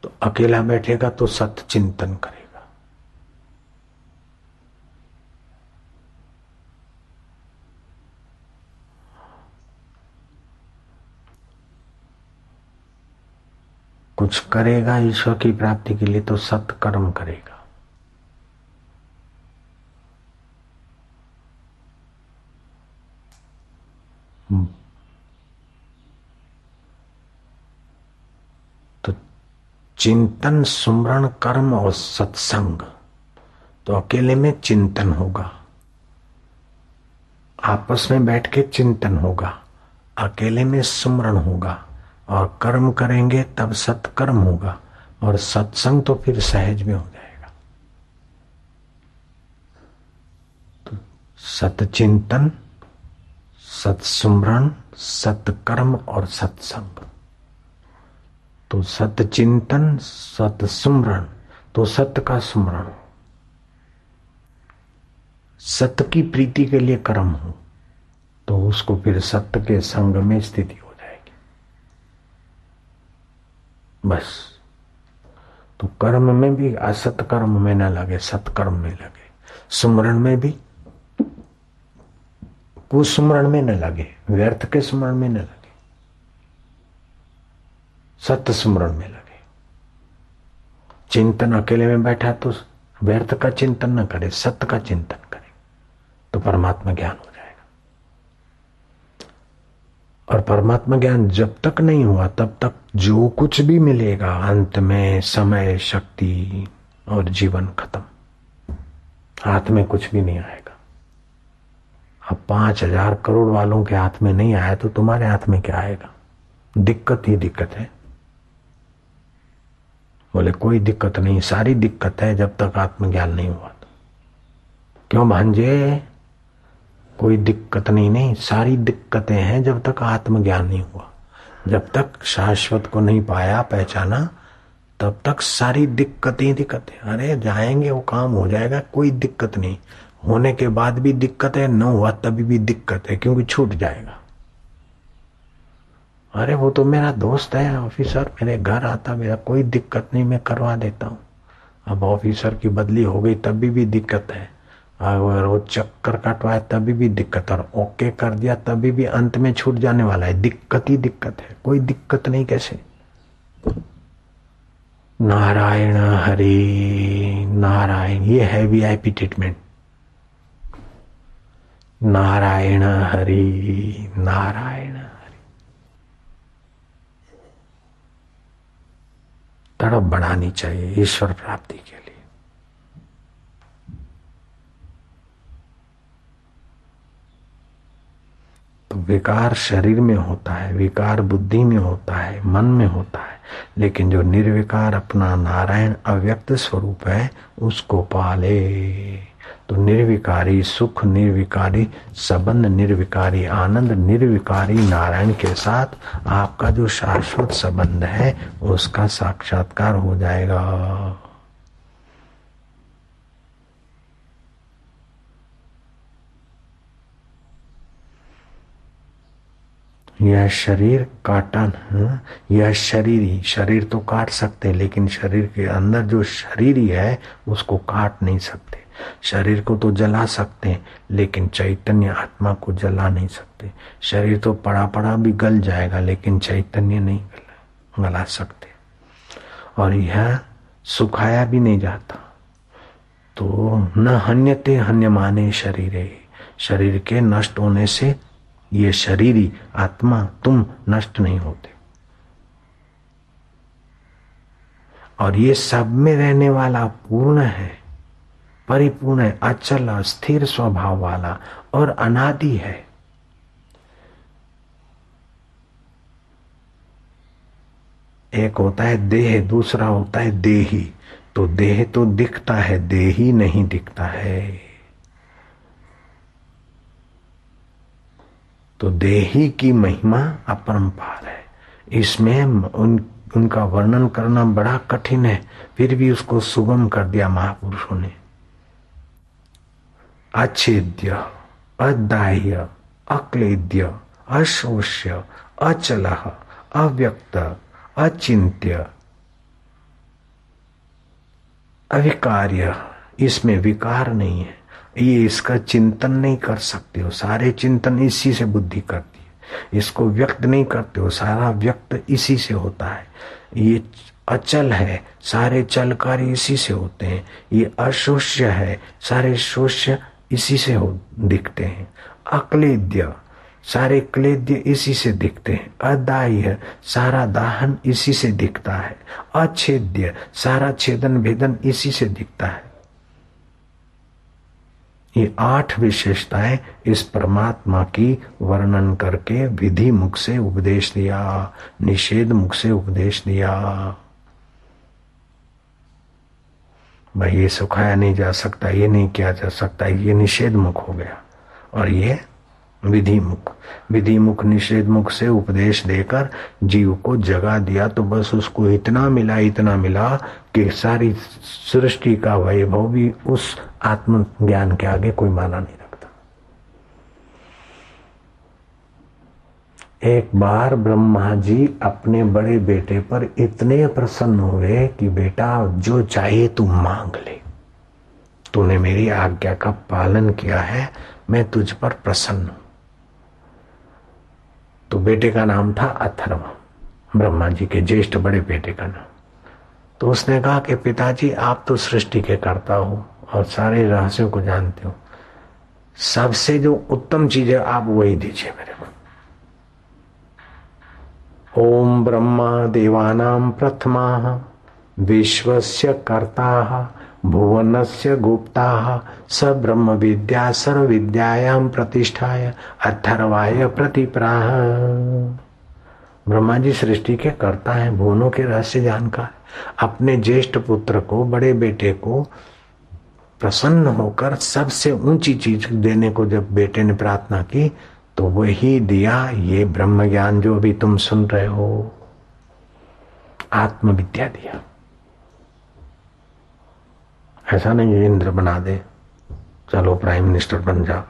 तो अकेला बैठेगा तो सतचिंतन करेगा, कुछ करेगा ईश्वर की प्राप्ति के लिए तो सत्कर्म करेगा। तो चिंतन, सुमरण, कर्म और सत्संग। तो अकेले में चिंतन होगा, आपस में बैठ के चिंतन होगा, अकेले में सुमरण होगा, और कर्म करेंगे तब सत्कर्म होगा, और सत्संग तो फिर सहज में हो जाएगा। तो सतचिंतन, सत्सुमरण, सत्कर्म और सत्संग। तो सतचिंतन, सत्सुमरण, तो सत्य का सुमरण, सत्य की प्रीति के लिए कर्म हो, तो उसको फिर सत्य के संग में स्थिति हो जाएगी। बस। तो कर्म में भी असत कर्म में न लगे, सत्कर्म में लगे, सुमरण में भी कुसुमरण में न लगे, व्यर्थ के सुमरण में न लगे, सत्य सुमरण में लगे। चिंतन अकेले में बैठा तो व्यर्थ का चिंतन न करे, सत्य का चिंतन करे, तो परमात्मा ज्ञान हो जाएगा। और परमात्मा ज्ञान जब तक नहीं हुआ तब तक जो कुछ भी मिलेगा अंत में समय, शक्ति और जीवन खत्म, हाथ में कुछ भी नहीं आएगा। अब 5,000 करोड़ वालों के हाथ में नहीं आया तो तुम्हारे हाथ में क्या आएगा? दिक्कत ही दिक्कत है। बोले कोई दिक्कत नहीं, सारी दिक्कत है जब तक आत्मज्ञान नहीं हुआ। तो क्यों भांजे? कोई दिक्कत नहीं, सारी दिक्कतें हैं जब तक आत्मज्ञान नहीं हुआ। जब तक शाश्वत को नहीं पाया, पहचाना, तब तक सारी दिक्कतें दिक्कतें। अरे जाएंगे, वो काम हो जाएगा, कोई दिक्कत नहीं। होने के बाद भी दिक्कत है, न हुआ तभी भी दिक्कत है, क्योंकि छूट जाएगा। अरे वो तो मेरा दोस्त है, ऑफिसर, मेरे घर आता, मेरा कोई दिक्कत नहीं, मैं करवा देता हूँ। अब ऑफिसर की बदली हो गई तभी भी दिक्कत है, अगर वो चक्कर कटवाए तभी भी दिक्कत, और ओके कर दिया तभी भी अंत में छूट जाने वाला है। दिक्कत ही दिक्कत है, कोई दिक्कत नहीं। कैसे? नारायण हरि नारायण, ये है वीआईपी ट्रीटमेंट। नारायण हरि नारायण हरि। तड़प बढ़ानी चाहिए ईश्वर प्राप्ति के लिए। तो विकार शरीर में होता है, विकार बुद्धि में होता है, मन में होता है, लेकिन जो निर्विकार अपना नारायण अव्यक्त स्वरूप है उसको पाले। तो निर्विकारी सुख, निर्विकारी संबंध, निर्विकारी आनंद, निर्विकारी नारायण के साथ आपका जो शाश्वत संबंध है उसका साक्षात्कार हो जाएगा। यह शरीर काटन, यह शरीरी, शरीर तो काट सकते लेकिन शरीर के अंदर जो शरीरी है उसको काट नहीं सकते। शरीर को तो जला सकते हैं लेकिन चैतन्य आत्मा को जला नहीं सकते। शरीर तो पड़ा पड़ा भी गल जाएगा लेकिन चैतन्य नहीं गला सकते। और यह सुखाया भी नहीं जाता। तो न हन्यते हन्यमाने शरीरे, शरीर के नष्ट होने से ये शरीरी आत्मा तुम नष्ट नहीं होते। और ये सब में रहने वाला पूर्ण है, परिपूर्ण है, अचल स्थिर स्वभाव वाला और अनादि है। एक होता है देह, दूसरा होता है देही। तो देह तो दिखता है, देही नहीं दिखता है। तो देही की महिमा अपरंपार है। इसमें उनका वर्णन करना बड़ा कठिन है, फिर भी उसको सुगम कर दिया महापुरुषों ने। अच्छेद्य, अदाह्य, अक्लेद्य, अशोष्य, अचलः, अव्यक्त, अचिंत्य, अविकार्य। इसमें विकार नहीं है, ये इसका चिंतन नहीं कर सकते हो, सारे चिंतन इसी से बुद्धि करती है। इसको व्यक्त नहीं करते हो, सारा व्यक्त इसी से होता है। ये अचल है, सारे चल कार्य इसी से होते हैं। ये अशोष्य है, सारे शोष्य इसी से दिखते हैं। अक्लेद्य, सारे क्लेद्य इसी से दिखते हैं। अदाह्य, सारा दाहन इसी से दिखता है। अच्छेद्य, सारा छेदन भेदन इसी से दिखता है। ये 8 विशेषताएं इस परमात्मा की वर्णन करके विधि मुख से उपदेश दिया, निषेध मुख से उपदेश दिया। भाई ये सुखाया नहीं जा सकता, ये नहीं किया जा सकता, ये निषेध मुख हो गया। और ये विधि मुख, विधि मुख निषेध मुख से उपदेश देकर जीव को जगा दिया। तो बस उसको इतना मिला कि सारी सृष्टि का वैभव भी उस आत्म ज्ञान के आगे कोई माना नहीं रखता। एक बार ब्रह्मा जी अपने बड़े बेटे पर इतने प्रसन्न हुए कि बेटा जो चाहिए तू मांग ले, तूने मेरी आज्ञा का पालन किया है, मैं तुझ पर प्रसन्न हूं। तो बेटे का नाम था अथर्व, ब्रह्मा जी के ज्येष्ठ बड़े बेटे का नाम। तो उसने कहा कि पिताजी आप तो सृष्टि के कर्ता हो और सारे रहस्यों को जानते हो, सबसे जो उत्तम चीज है आप वही दीजिए मेरे को। ओम ब्रह्मा देवानां प्रथमा विश्वस्य कर्ता भुवनस्य गुप्ता स ब्रह्म विद्या सर्व विद्यायां प्रतिष्ठाय अथर्वाय प्रतिप्राह। ब्रह्मा जी सृष्टि के कर्ता हैं, भुवनों के रहस्य जानकार। अपने ज्येष्ठ पुत्र को, बड़े बेटे को प्रसन्न होकर सबसे ऊंची चीज देने को जब बेटे ने प्रार्थना की तो वही दिया, ये ब्रह्म ज्ञान जो अभी तुम सुन रहे हो, आत्मविद्या दिया। ऐसा नहीं इंद्र बना दे, चलो प्राइम मिनिस्टर बन जाओ।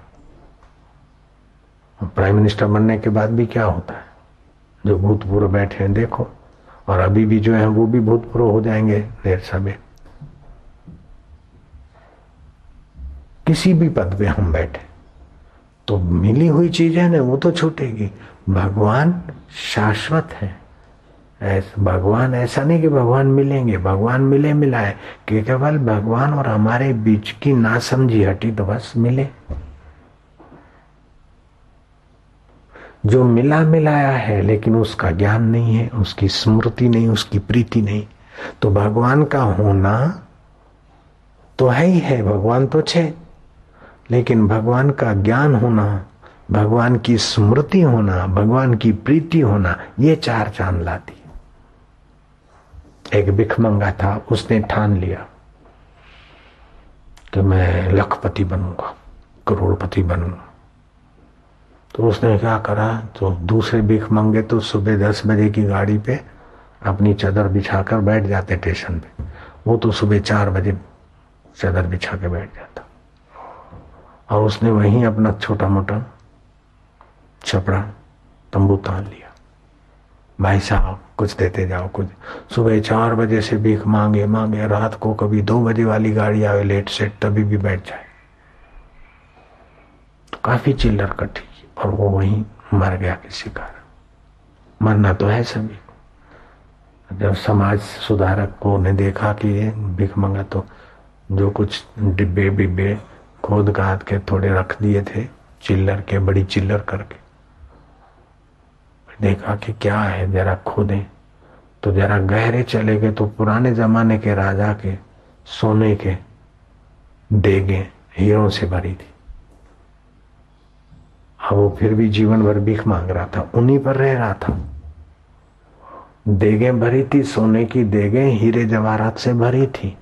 प्राइम मिनिस्टर बनने के बाद भी क्या होता है, जो भूतपूर्व बैठे हैं देखो, और अभी भी जो है वो भी भूतपूर्व हो जाएंगे देर सवेर। किसी भी पद पे हम बैठे तो मिली हुई चीज है ना वो तो छूटेगी। भगवान शाश्वत है। भगवान ऐसा नहीं कि भगवान मिलेंगे, भगवान मिले मिलाए, कि केवल भगवान और हमारे बीच की नासमझी हटी तो बस मिले। जो मिला मिलाया है लेकिन उसका ज्ञान नहीं है, उसकी स्मृति नहीं, उसकी प्रीति नहीं, तो भगवान का होना तो है ही है, भगवान तो छे, लेकिन भगवान का ज्ञान होना भगवान की स्मृति होना, भगवान की प्रीति होना, ये 4 चांद लाती। एक भिखमंगा था, उसने ठान लिया कि मैं लखपति बनूंगा, करोड़पति बनूंगा। तो उसने क्या करा, तो दूसरे भिखमंगे तो सुबह 10 बजे की गाड़ी पे अपनी चादर बिछाकर बैठ जाते स्टेशन पे, वो तो सुबह 4 बजे चादर बिछा के बैठ जाता। और उसने वहीं अपना छोटा मोटा छपड़ा तंबू तान लिया। भाई साहब कुछ देते जाओ, कुछ। सुबह 4 बजे से भीख मांगे मांगे, रात को कभी 2 बजे वाली गाड़ी आवे लेट सेट, तभी भी बैठ जाए। तो काफी चिल्लर कटी और वो वहीं मर गया किसी कारण। मरना तो है सभी। जब समाज सुधारक को ने देखा कि ये भीख मांगा, तो जो कुछ डिब्बे बिब्बे खोद काद के थोड़े रख दिए थे चिल्लर के, बड़ी चिल्लर करके, देखा कि क्या है, जरा खोदें। तो जरा गहरे चले गए तो पुराने जमाने के राजा के सोने के देगे हीरों से भरी थी। अब वो फिर भी जीवन भर भीख मांग रहा था, उन्हीं पर रह रहा था। देगे भरी थी, सोने की देगे हीरे जवाहरात से भरी थी,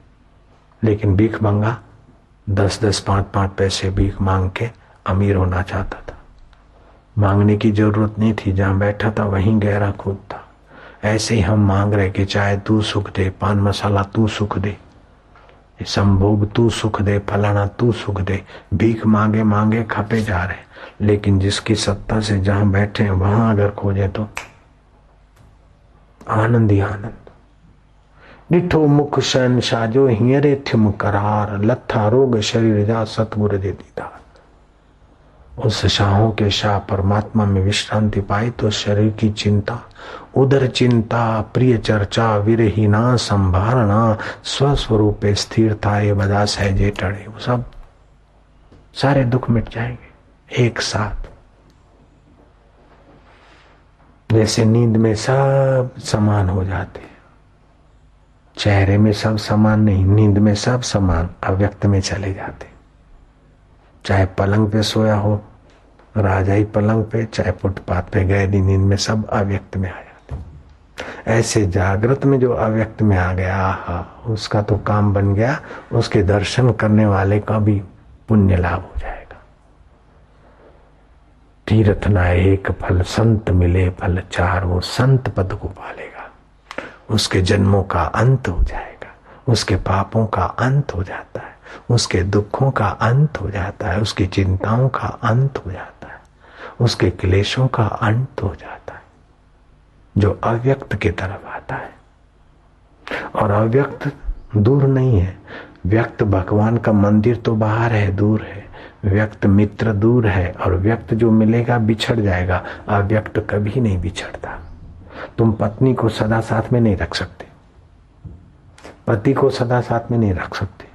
लेकिन भीख मांगा 10-10, 5-5 पैसे भीख मांग के अमीर होना चाहता था। मांगने की जरूरत नहीं थी, जहां बैठा था वहीं गहरा खुद था। ऐसे ही हम मांग रहे कि चाहे तू सुख दे, पान मसाला तू सुख दे, संभोग तू सुख दे, फलाना तू सुख दे। भीख मांगे मांगे खपे जा रहे, लेकिन जिसकी सत्ता से जहां बैठे हैं वहां अगर खोजे तो आनंद ही आनंद। डिठो मुख शहनशाह जो हींअरे थियुम करार, लथा रोग शरीर जा सतगुर जे दीदार। उस शाहों के शाह परमात्मा में विश्रांति पाई तो शरीर की चिंता, उधर चिंता, प्रिय चर्चा, विरहीना संभालना, स्वस्वरूपे स्थिर था ये बदा सहजे टड़े। वो सब सारे दुख मिट जाएंगे एक साथ। जैसे नींद में सब समान हो जाते, चेहरे में सब समान नहीं, नींद में सब समान अव्यक्त में चले जाते। चाहे पलंग पे सोया हो राजाई पलंग पे, चाहे फुटपाथ पे गहरी नींद में, सब अव्यक्त में आ जाते। ऐसे जागृत में जो अव्यक्त में आ गया, आहा, उसका तो काम बन गया। उसके दर्शन करने वाले का भी पुण्य लाभ हो जाएगा। तीर्थ ना एक फल संत मिले फल 4, वो संत पद को पालेगा। उसके जन्मों का अंत हो जाएगा, उसके पापों का अंत हो जाता है, उसके दुखों का अंत हो जाता है, उसकी चिंताओं का अंत हो जाता है, उसके क्लेशों का अंत हो जाता है, जो अव्यक्त की तरफ आता है। और अव्यक्त दूर नहीं है, व्यक्त भगवान का मंदिर तो बाहर है, दूर है। व्यक्त मित्र दूर है, और व्यक्त जो मिलेगा बिछड़ जाएगा। अव्यक्त कभी नहीं बिछड़ता। तुम पत्नी को सदा साथ में नहीं रख सकते, पति को सदा साथ में नहीं रख सकते,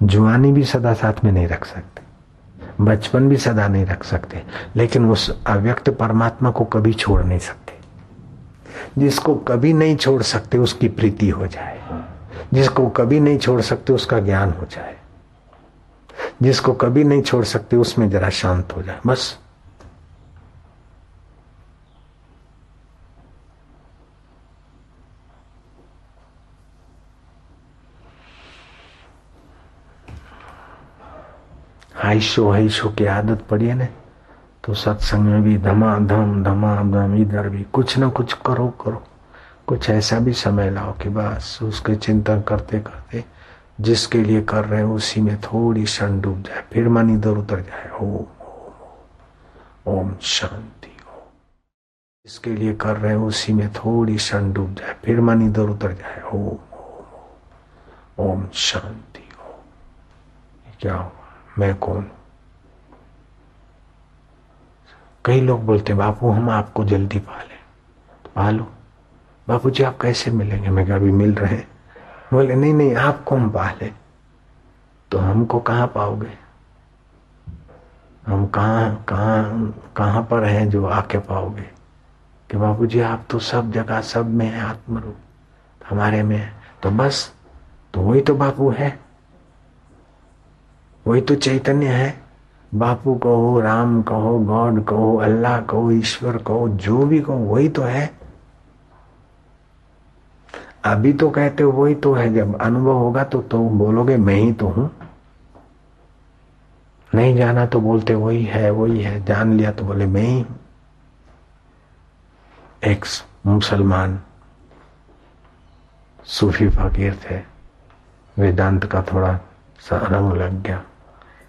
जुआनी भी सदा साथ में नहीं रख सकते, बचपन भी सदा नहीं रख सकते, लेकिन उस अव्यक्त परमात्मा को कभी छोड़ नहीं सकते। जिसको कभी नहीं छोड़ सकते उसकी प्रीति हो जाए, जिसको कभी नहीं छोड़ सकते उसका ज्ञान हो जाए, जिसको कभी नहीं छोड़ सकते उसमें जरा शांत हो जाए, बस। हाइशो की आदत पड़ी है ना, तो सत्संग में भी धमाधम इधर भी कुछ ना कुछ करो। कुछ ऐसा भी समय लाओ कि बस उसके चिंतन करते करते जिसके लिए कर रहे हो उसी में थोड़ी क्षण डूब जाए, फिर मन इधर उतर जाए। ओम ओम शांति। ओम जिसके लिए कर रहे हो उसी में थोड़ी क्षण डूब जाए, फिर मन इधर उतर जाए। ओम ओम शांति। ओम क्या हुआ, मैं कौन? कई लोग बोलते बापू हम आपको जल्दी पाले, तो पालो। बापू जी आप कैसे मिलेंगे? मैं अभी मिल रहे हैं। बोले नहीं आपको हम पाले, तो हमको कहाँ पाओगे? हम कहाँ पर हैं जो आके पाओगे? कि बापू जी आप तो सब जगह सब में है, आत्मरूप हमारे में है। तो बस, तो वही तो बापू है, वही तो चैतन्य है। बापू कहो, राम कहो, गॉड कहो, अल्लाह कहो, ईश्वर कहो, जो भी कहो वही तो है। अभी तो कहते हो वही तो है, जब अनुभव होगा तो बोलोगे मैं ही तो हूं। नहीं जाना तो बोलते वही है वही है, जान लिया तो बोले मैं ही हूं। एक मुसलमान सूफी फकीर थे, वेदांत का थोड़ा सा रंग लग गया,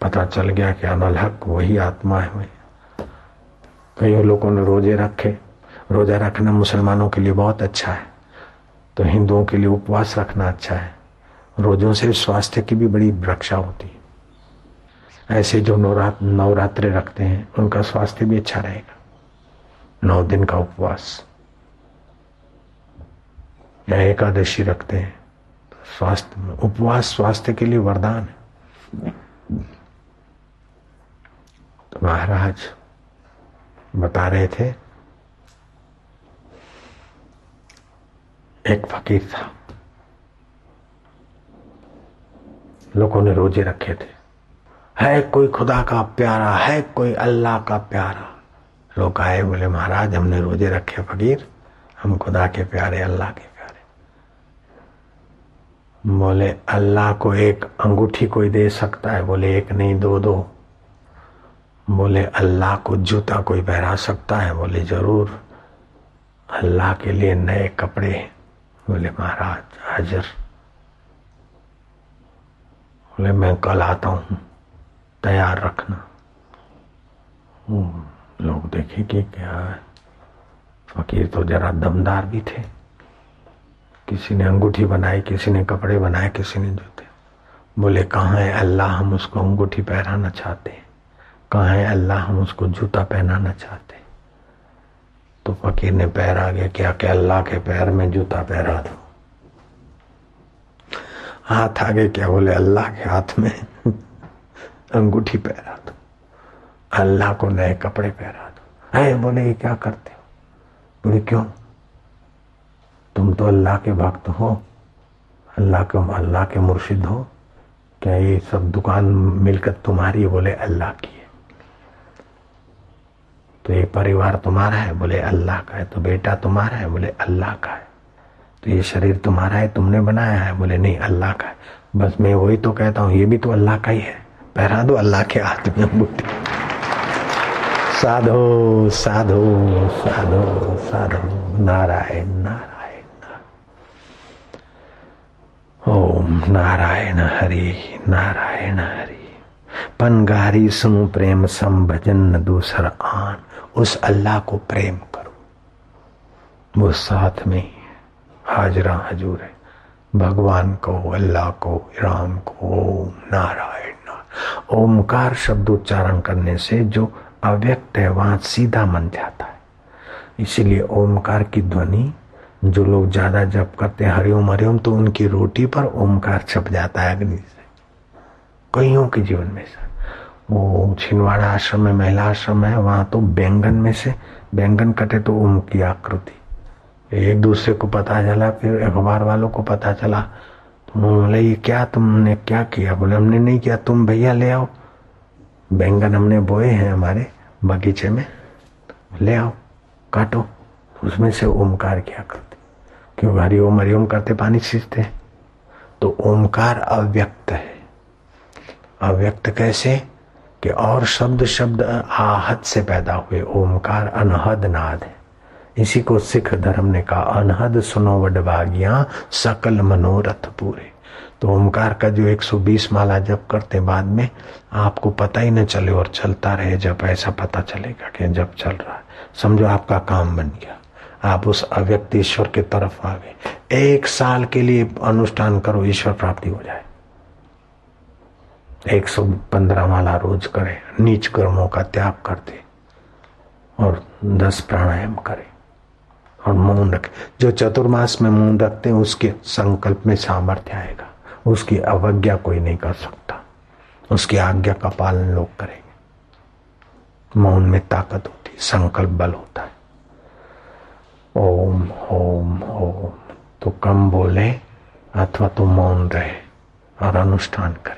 पता चल गया कि अनलहक वही आत्मा है। कई लोगों ने रोजे रखे। रोजा रखना मुसलमानों के लिए बहुत अच्छा है, तो हिंदुओं के लिए उपवास रखना अच्छा है। रोजों से स्वास्थ्य की भी बड़ी रक्षा होती है। ऐसे जो नवरात्रे रखते हैं उनका स्वास्थ्य भी अच्छा रहेगा। 9 दिन का उपवास या एकादशी रखते हैं तो स्वास्थ्य में, उपवास स्वास्थ्य के लिए वरदान है। तो महाराज बता रहे थे, एक फकीर था, लोगों ने रोजे रखे थे। है कोई खुदा का प्यारा, है कोई अल्लाह का प्यारा। लोग आए, बोले महाराज हमने रोजे रखे फकीर, हम खुदा के प्यारे, अल्लाह के प्यारे। बोले अल्लाह को एक अंगूठी कोई दे सकता है? बोले एक नहीं दो दो। बोले अल्लाह को जूता कोई पहना सकता है? बोले जरूर। अल्लाह के लिए नए कपड़े? बोले महाराज हाजिर। बोले मैं कल आता हूं, तैयार रखना। लोग देखे कि क्या है, फकीर तो जरा दमदार भी थे। किसी ने अंगूठी बनाई, किसी ने कपड़े बनाए, किसी ने जूते। बोले कहाँ है अल्लाह, हम उसको अंगूठी पहनाना चाहते हैं। कहाँ है अल्लाह, हम उसको जूता पहनाना चाहते हैं। तो फकीर ने पैर आगे किया कि अल्लाह के पैर में जूता पहरा दो। हाथ आगे क्या? बोले अल्लाह के हाथ में अंगूठी पहरा दो, अल्लाह को नए कपड़े पहरा दो। है बोले ये क्या करते हो? बोले क्यों, तुम तो अल्लाह के भक्त हो, अल्लाह के मुर्शिद हो, क्या ये सब दुकान मिलकत तुम्हारी है? बोले अल्लाह की है। तो ये परिवार तुम्हारा है? बोले अल्लाह का है। तो बेटा तुम्हारा है? बोले अल्लाह का है। तो ये शरीर तुम्हारा है, तुमने बनाया है? बोले नहीं अल्लाह का है। बस मैं वही तो कहता हूं, ये भी तो अल्लाह का ही है, पहरा दो अल्लाह के हाथ में अंगूठी। साधो साधो साधो साधो, नारायण नारायण ओम नारायण हरि नारायण हरि। पनगारी सुनु प्रेम सम भजन न दूसर आन। उस अल्लाह को प्रेम करो, वो साथ में हाजरा हजूर है। भगवान को, अल्लाह को, राम को, ओम नारायण नारायण। ओमकार शब्द उच्चारण करने से जो अव्यक्त है वहां सीधा मन जाता है। इसीलिए ओमकार की ध्वनि जो लोग ज्यादा जप करते हैं हरिओम हरिओम, तो उनकी रोटी पर ओमकार छप जाता है अग्नि से। कईयों के जीवन में से वो छिंदवाड़ा आश्रम में महिला आश्रम है, वहां तो बैंगन में से बैंगन कटे तो ओम की आकृति। एक दूसरे को पता चला, फिर अखबार वालों को पता चला, तो बोले ये क्या तुमने क्या किया? बोले हमने नहीं किया, तुम भैया ले आओ, बैंगन हमने बोए हैं हमारे बगीचे में, ले आओ काटो। उसमें से ओमकार क्या करते, क्यों हरिओम हरिओम करते पानी सींचते। तो ओमकार अव्यक्त है। अव्यक्त कैसे कि और शब्द शब्द आहत से पैदा हुए। ओमकार अनहद नाद है। इसी को सिख धर्म ने कहा, अनहद सुनो वडभागियां सकल मनोरथ पूरे। तो ओमकार का जो 120 माला जप करते बाद में आपको पता ही न चले और चलता रहे जब, ऐसा पता चलेगा कि जब चल रहा है, समझो आपका काम बन गया, आप उस अव्यक्त ईश्वर की तरफ आ गए। 1 साल के लिए अनुष्ठान करो, ईश्वर प्राप्ति हो जाए। 115 माला रोज करें, नीच कर्मों का त्याग करते और 10 प्राणायाम करें और मौन रखें। जो चतुर्मास में मौन रखते हैं उसके संकल्प में सामर्थ्य आएगा, उसकी अवज्ञा कोई नहीं कर सकता, उसकी आज्ञा का पालन लोग करेंगे। मौन में ताकत होती है, संकल्प बल होता है। ओम ओम ओम। तो कम बोले अथवा तो मौन रहे और अनुष्ठान करें।